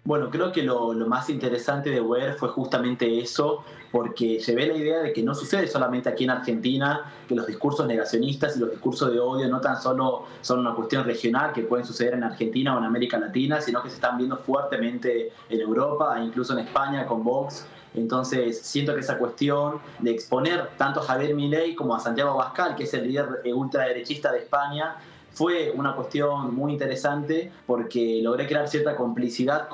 Bueno, creo que lo más interesante de ver fue justamente eso, porque llevé la idea de que no sucede solamente aquí en Argentina, que los discursos negacionistas y los discursos de odio no tan solo son una cuestión regional que pueden suceder en Argentina o en América Latina, sino que se están viendo fuertemente en Europa e incluso en España con Vox. Entonces siento que esa cuestión de exponer tanto a Javier Milei como a Santiago Abascal, que es el líder ultraderechista de España, fue una cuestión muy interesante porque logré crear cierta complicidad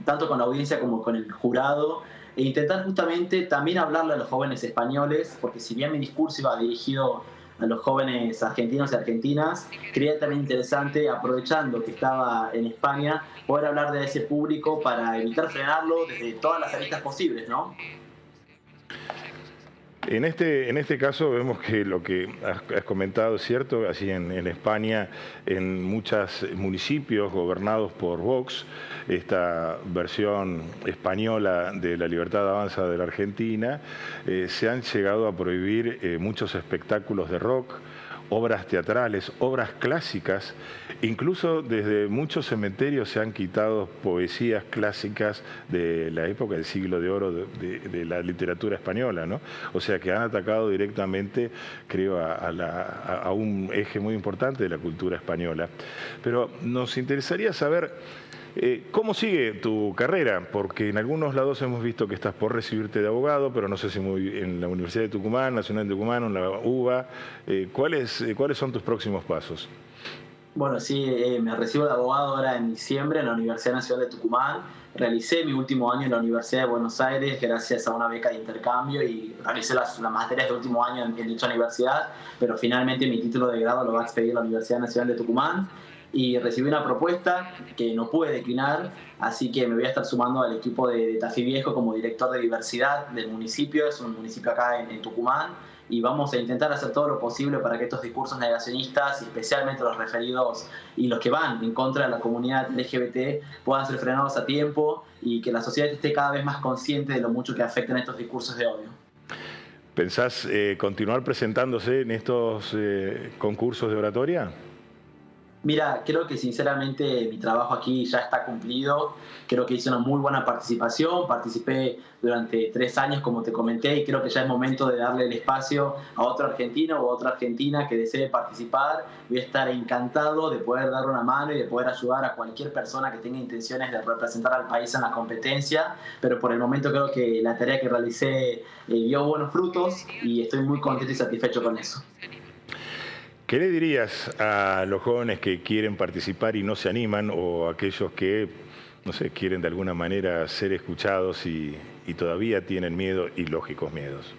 tanto con la audiencia como con el jurado e intentar justamente también hablarle a los jóvenes españoles, porque si bien mi discurso iba dirigido a los jóvenes argentinos y argentinas, creía también interesante, aprovechando que estaba en España, poder hablar de ese público para evitar frenarlo desde todas las aristas posibles, ¿no? En este caso vemos que lo que has comentado es cierto, así en España, en muchos municipios gobernados por Vox, esta versión española de la libertad avanza de la Argentina, se han llegado a prohibir muchos espectáculos de rock obras teatrales, obras clásicas. Incluso desde muchos cementerios se han quitado poesías clásicas de la época del siglo de oro de la literatura española, ¿no? O sea que han atacado directamente, creo, a un eje muy importante de la cultura española. Pero nos interesaría saber ¿cómo sigue tu carrera? Porque en algunos lados hemos visto que estás por recibirte de abogado, pero no sé si en la Universidad de Tucumán, Nacional de Tucumán, en la UBA. ¿Cuáles son tus próximos pasos? Bueno, sí, me recibo de abogado ahora en diciembre en la Universidad Nacional de Tucumán. Realicé mi último año en la Universidad de Buenos Aires gracias a una beca de intercambio y realicé las materias de último año en dicha universidad, pero finalmente mi título de grado lo va a expedir la Universidad Nacional de Tucumán. Y recibí una propuesta que no pude declinar, así que me voy a estar sumando al equipo de Tafí Viejo como director de diversidad del municipio. Es un municipio acá en Tucumán, y vamos a intentar hacer todo lo posible para que estos discursos negacionistas, y especialmente los referidos y los que van en contra de la comunidad LGBT, puedan ser frenados a tiempo y que la sociedad esté cada vez más consciente de lo mucho que afectan estos discursos de odio. ¿Pensás continuar presentándose en estos concursos de oratoria? Mira, creo que sinceramente mi trabajo aquí ya está cumplido. Creo que hice una muy buena participación. Participé durante 3 años, como te comenté, y creo que ya es momento de darle el espacio a otro argentino o a otra argentina que desee participar. Voy a estar encantado de poder dar una mano y de poder ayudar a cualquier persona que tenga intenciones de representar al país en la competencia. Pero por el momento creo que la tarea que realicé dio buenos frutos y estoy muy contento y satisfecho con eso. ¿Qué le dirías a los jóvenes que quieren participar y no se animan, o a aquellos que, no sé, quieren de alguna manera ser escuchados y todavía tienen miedo y lógicos miedos?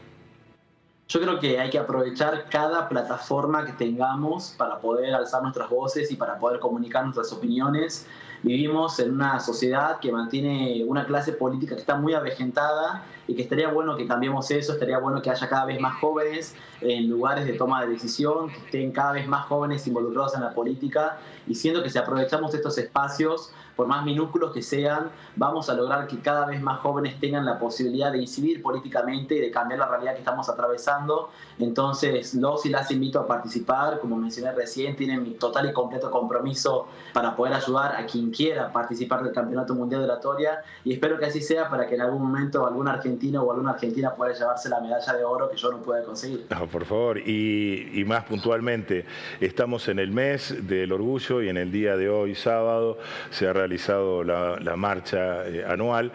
Yo creo que hay que aprovechar cada plataforma que tengamos para poder alzar nuestras voces y para poder comunicar nuestras opiniones. Vivimos en una sociedad que mantiene una clase política que está muy avejentada y que estaría bueno que cambiemos eso, estaría bueno que haya cada vez más jóvenes en lugares de toma de decisión, que estén cada vez más jóvenes involucrados en la política, y siento que si aprovechamos estos espacios, por más minúsculos que sean, vamos a lograr que cada vez más jóvenes tengan la posibilidad de incidir políticamente y de cambiar la realidad que estamos atravesando. Entonces, los y las invito a participar. Como mencioné recién, tienen mi total y completo compromiso para poder ayudar a quien quiera participar del Campeonato Mundial de Oratoria, y espero que así sea para que en algún momento algún argentino o alguna argentina pueda llevarse la medalla de oro que yo no pude conseguir. No, por favor, y más puntualmente, estamos en el mes del orgullo y en el día de hoy, sábado, se ha realizado la marcha anual.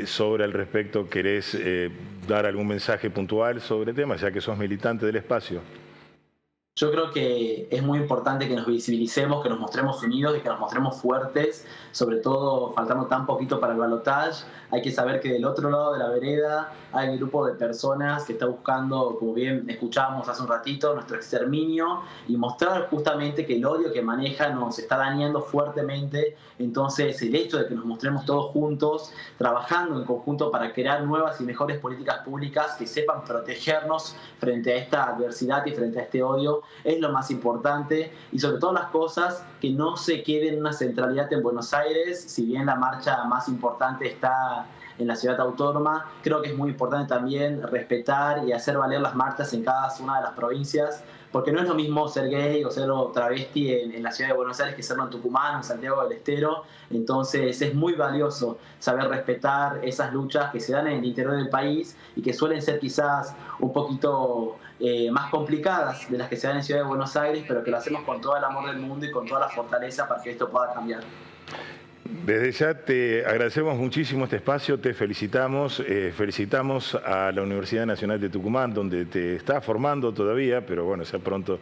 Sobre el respecto, ¿querés dar algún mensaje puntual sobre el tema, ya que sos militante del espacio? Yo creo que es muy importante que nos visibilicemos, que nos mostremos unidos y que nos mostremos fuertes, sobre todo faltando tan poquito para el balotaje. Hay que saber que del otro lado de la vereda hay un grupo de personas que está buscando, como bien escuchábamos hace un ratito, nuestro exterminio, y mostrar justamente que el odio que maneja nos está dañando fuertemente. Entonces, el hecho de que nos mostremos todos juntos, trabajando en conjunto para crear nuevas y mejores políticas públicas que sepan protegernos frente a esta adversidad y frente a este odio, es lo más importante. Y sobre todas las cosas, que no se quede en una centralidad en Buenos Aires. Si bien la marcha más importante está en la ciudad autónoma, creo que es muy importante también respetar y hacer valer las marchas en cada una de las provincias, porque no es lo mismo ser gay o ser travesti en la ciudad de Buenos Aires que serlo en Tucumán o en Santiago del Estero. Entonces es muy valioso saber respetar esas luchas que se dan en el interior del país y que suelen ser quizás un poquito más complicadas de las que se dan en Ciudad de Buenos Aires, pero que lo hacemos con todo el amor del mundo y con toda la fortaleza para que esto pueda cambiar. Desde ya te agradecemos muchísimo este espacio, te felicitamos, felicitamos a la Universidad Nacional de Tucumán, donde te estás formando todavía, pero bueno, ya pronto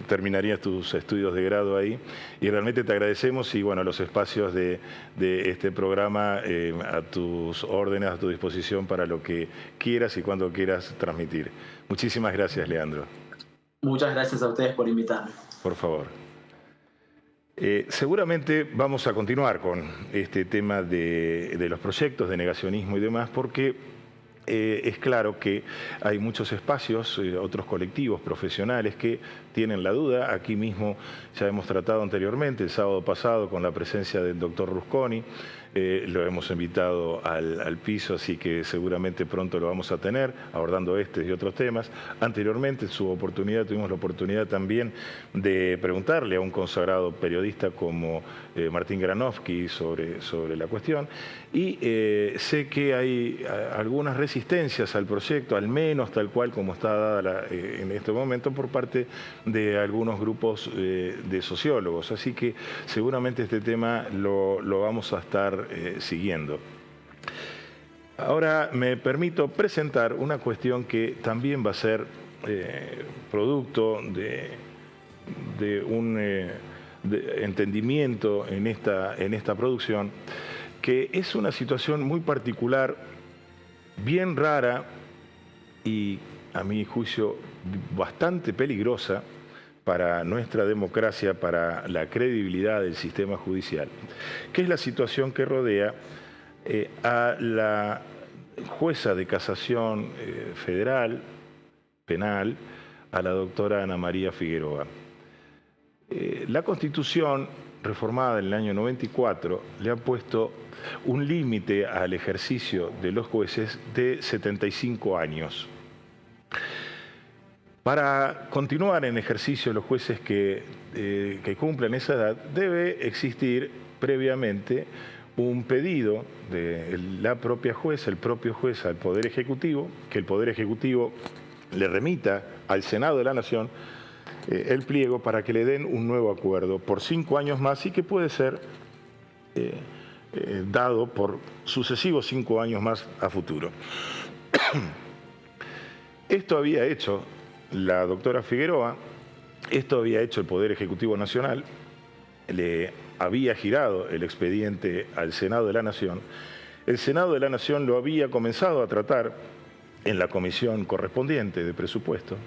terminarías tus estudios de grado ahí, y realmente te agradecemos, y bueno, los espacios de este programa a tus órdenes, a tu disposición para lo que quieras y cuando quieras transmitir. Muchísimas gracias, Leandro. Muchas gracias a ustedes por invitarme. Por favor. Seguramente vamos a continuar con este tema de los proyectos de negacionismo y demás, porque es claro que hay muchos espacios, otros colectivos profesionales que tienen la duda. Aquí mismo ya hemos tratado anteriormente, el sábado pasado, con la presencia del doctor Rusconi, Lo hemos invitado al piso, así que seguramente pronto lo vamos a tener, abordando este y otros temas. Anteriormente, en su oportunidad, tuvimos la oportunidad también de preguntarle a un consagrado periodista como Martín Granovsky sobre la cuestión. Y sé que hay algunas resistencias al proyecto, al menos tal cual como está dada en este momento, por parte de algunos grupos de sociólogos. Así que seguramente este tema lo vamos a estar siguiendo. Ahora me permito presentar una cuestión que también va a ser producto de un entendimiento en esta producción, que es una situación muy particular, bien rara y, a mi juicio, bastante peligrosa para nuestra democracia, para la credibilidad del sistema judicial, que es la situación que rodea a la jueza de casación federal, penal, a la doctora Ana María Figueroa. La Constitución, reformada en el año 94, le ha puesto un límite al ejercicio de los jueces de 75 años. Para continuar en ejercicio los jueces que cumplen esa edad, debe existir previamente un pedido de la propia jueza, el propio juez al Poder Ejecutivo, que el Poder Ejecutivo le remita al Senado de la Nación el pliego para que le den un nuevo acuerdo por 5 años más y que puede ser dado por sucesivos 5 años más a futuro. Esto había hecho la doctora Figueroa, esto había hecho el Poder Ejecutivo Nacional, le había girado el expediente al Senado de la Nación. El Senado de la Nación lo había comenzado a tratar en la comisión correspondiente de presupuesto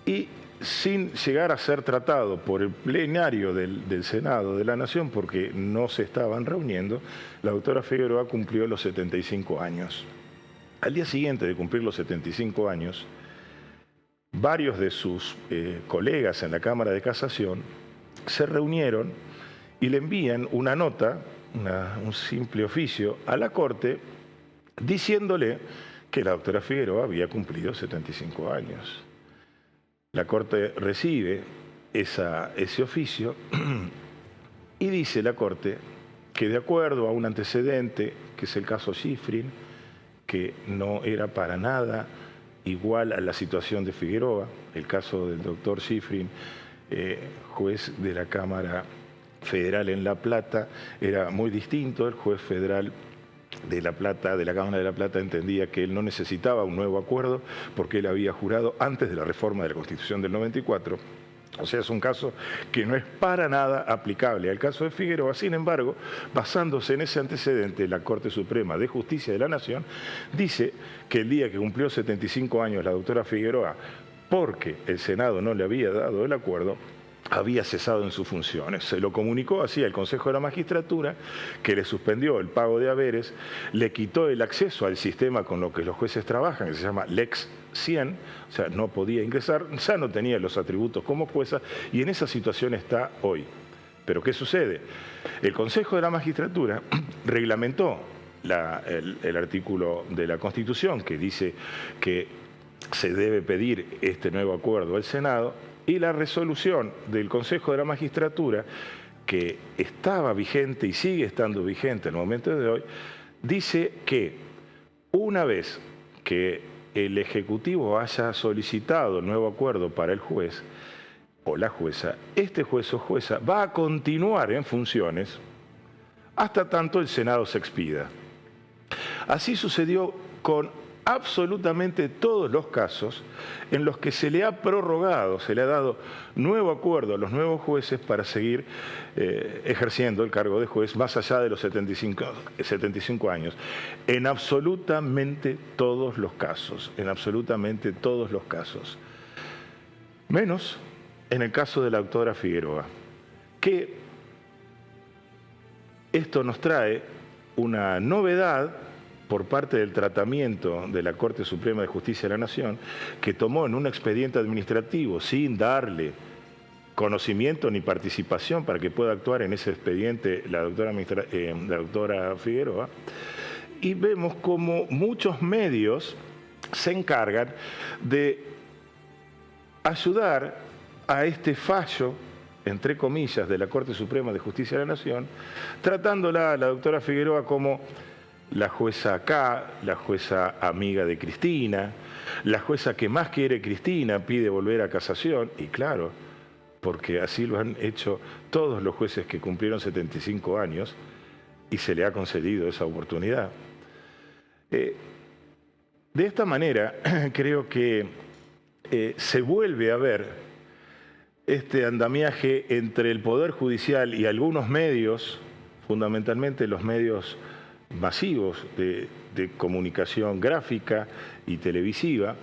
y sin llegar a ser tratado por el plenario del Senado de la Nación, porque no se estaban reuniendo, la doctora Figueroa cumplió los 75 años. Al día siguiente de cumplir los 75 años, varios de sus colegas en la Cámara de Casación se reunieron y le envían una nota, un simple oficio, a la Corte diciéndole que la doctora Figueroa había cumplido 75 años. La Corte recibe ese oficio y dice la Corte que, de acuerdo a un antecedente, que es el caso Schifrin, que no era para nada igual a la situación de Figueroa, el caso del doctor Schifrin, juez de la Cámara Federal en La Plata, era muy distinto. El juez federal de La Plata, de la Cámara de La Plata, entendía que él no necesitaba un nuevo acuerdo porque él había jurado antes de la reforma de la Constitución del 94. O sea, es un caso que no es para nada aplicable al caso de Figueroa. Sin embargo, basándose en ese antecedente, la Corte Suprema de Justicia de la Nación dice que el día que cumplió 75 años la doctora Figueroa, porque el Senado no le había dado el acuerdo, había cesado en sus funciones. Se lo comunicó así al Consejo de la Magistratura, que le suspendió el pago de haberes, le quitó el acceso al sistema con lo que los jueces trabajan, que se llama Lex 100, o sea, no podía ingresar, ya no tenía los atributos como jueza, y en esa situación está hoy. Pero ¿qué sucede? El Consejo de la Magistratura reglamentó el artículo de la Constitución que dice que se debe pedir este nuevo acuerdo al Senado, y la resolución del Consejo de la Magistratura, que estaba vigente y sigue estando vigente en el momento de hoy, dice que una vez que el Ejecutivo haya solicitado el nuevo acuerdo para el juez o la jueza, este juez o jueza va a continuar en funciones hasta tanto el Senado se expida. Así sucedió con absolutamente todos los casos en los que se le ha prorrogado, se le ha dado nuevo acuerdo a los nuevos jueces para seguir ejerciendo el cargo de juez más allá de los 75 años. En absolutamente todos los casos, en absolutamente todos los casos. Menos en el caso de la doctora Figueroa, que esto nos trae una novedad por parte del tratamiento de la Corte Suprema de Justicia de la Nación, que tomó en un expediente administrativo, sin darle conocimiento ni participación para que pueda actuar en ese expediente la doctora Figueroa, y vemos como muchos medios se encargan de ayudar a este fallo, entre comillas, de la Corte Suprema de Justicia de la Nación, tratándola a la doctora Figueroa como la jueza acá, la jueza amiga de Cristina, la jueza que más quiere Cristina, pide volver a casación, y claro, porque así lo han hecho todos los jueces que cumplieron 75 años y se le ha concedido esa oportunidad. De esta manera, creo que se vuelve a ver este andamiaje entre el Poder Judicial y algunos medios, fundamentalmente los medios masivos de comunicación gráfica y televisiva.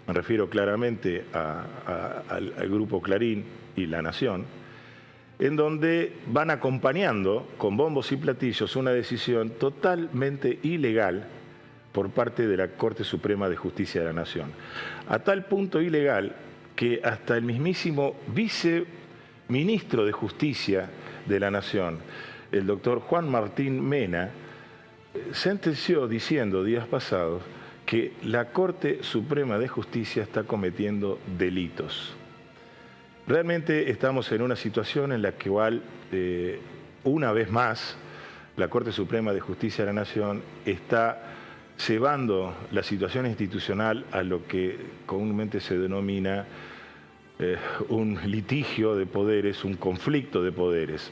Me refiero claramente al Grupo Clarín y La Nación, en donde van acompañando con bombos y platillos una decisión totalmente ilegal por parte de la Corte Suprema de Justicia de la Nación. A tal punto ilegal que hasta el mismísimo viceministro de Justicia de la Nación, el doctor Juan Martín Mena, sentenció diciendo días pasados que la Corte Suprema de Justicia está cometiendo delitos. Realmente estamos en una situación en la que igual, una vez más, la Corte Suprema de Justicia de la Nación está llevando la situación institucional a lo que comúnmente se denomina un litigio de poderes, un conflicto de poderes.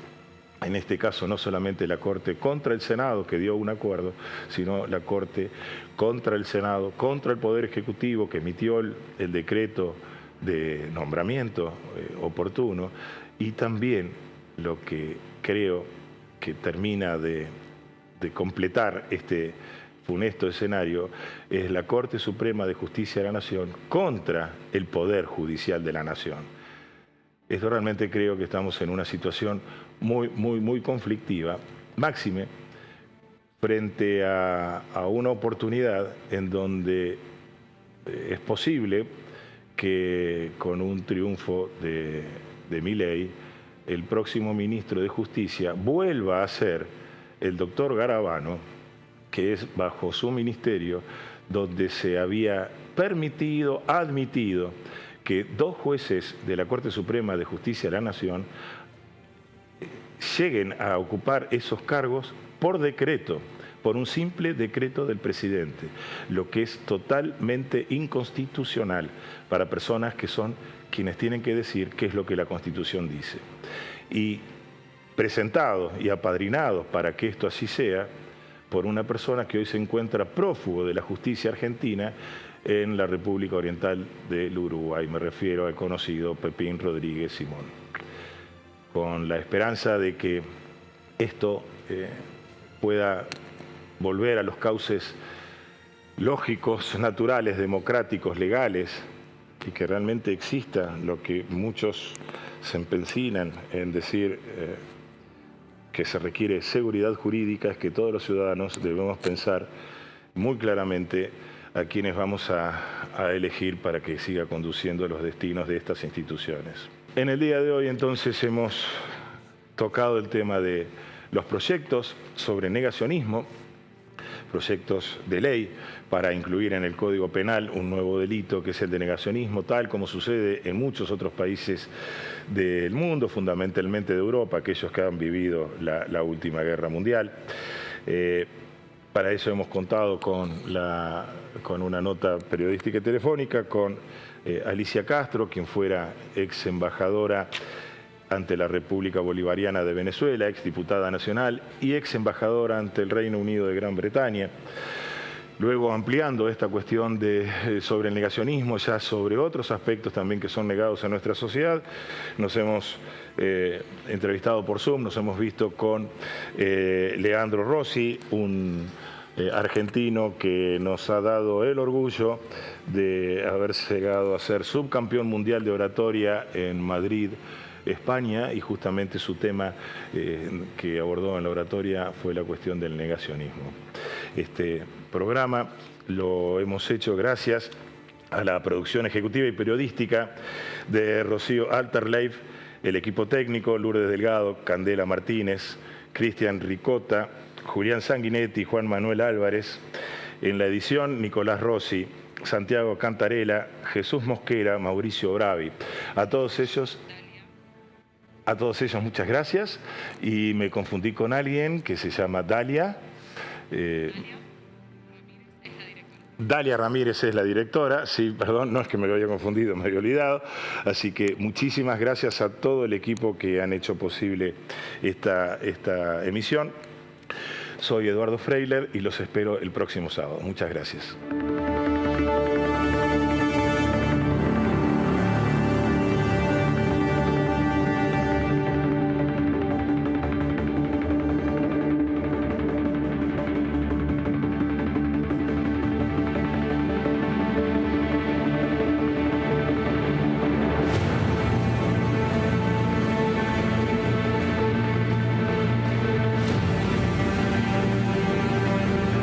En este caso no solamente la Corte contra el Senado, que dio un acuerdo, sino la Corte contra el Senado, contra el Poder Ejecutivo, que emitió el decreto de nombramiento oportuno, y también lo que creo que termina de completar este funesto escenario es la Corte Suprema de Justicia de la Nación contra el Poder Judicial de la Nación. Esto realmente creo que estamos en una situación muy conflictiva, máxime frente a una oportunidad en donde es posible que con un triunfo de Milei, el próximo ministro de Justicia vuelva a ser el doctor Garabano, que es bajo su ministerio donde se había admitido que 2 jueces de la Corte Suprema de Justicia de la Nación lleguen a ocupar esos cargos por decreto, por un simple decreto del presidente, lo que es totalmente inconstitucional para personas que son quienes tienen que decir qué es lo que la Constitución dice. Y presentados y apadrinados para que esto así sea, por una persona que hoy se encuentra prófugo de la justicia argentina en la República Oriental del Uruguay. Me refiero al conocido Pepín Rodríguez Simón. Con la esperanza de que esto pueda volver a los cauces lógicos, naturales, democráticos, legales, y que realmente exista lo que muchos se empecinan en decir que se requiere seguridad jurídica, es que todos los ciudadanos debemos pensar muy claramente a quienes vamos a elegir para que siga conduciendo los destinos de estas instituciones. En el día de hoy entonces hemos tocado el tema de los proyectos sobre negacionismo, proyectos de ley para incluir en el Código Penal un nuevo delito que es el de negacionismo, tal como sucede en muchos otros países del mundo, fundamentalmente de Europa, aquellos que han vivido la última guerra mundial. Para eso hemos contado con una nota periodística y telefónica con Alicia Castro, quien fuera ex embajadora ante la República Bolivariana de Venezuela, ex diputada nacional y ex embajadora ante el Reino Unido de Gran Bretaña. Luego, ampliando esta cuestión sobre el negacionismo, ya sobre otros aspectos también que son negados a nuestra sociedad, nos hemos entrevistado por Zoom, nos hemos visto con Leandro Rossi, un argentino que nos ha dado el orgullo de haber llegado a ser subcampeón mundial de oratoria en Madrid, España, y justamente su tema que abordó en la oratoria fue la cuestión del negacionismo. Este programa lo hemos hecho gracias a la producción ejecutiva y periodística de Rocío Alterleif, el equipo técnico, Lourdes Delgado, Candela Martínez, Cristian Ricota, Julián Sanguinetti, Juan Manuel Álvarez. En la edición, Nicolás Rossi, Santiago Cantarela, Jesús Mosquera, Mauricio Bravi. A todos ellos muchas gracias. Y me confundí con alguien que se llama Dalia. Dalia Ramírez es la directora, sí, perdón, no es que me lo haya confundido, me había olvidado. Así que muchísimas gracias a todo el equipo que han hecho posible esta emisión. Soy Eduardo Freiler y los espero el próximo sábado. Muchas gracias.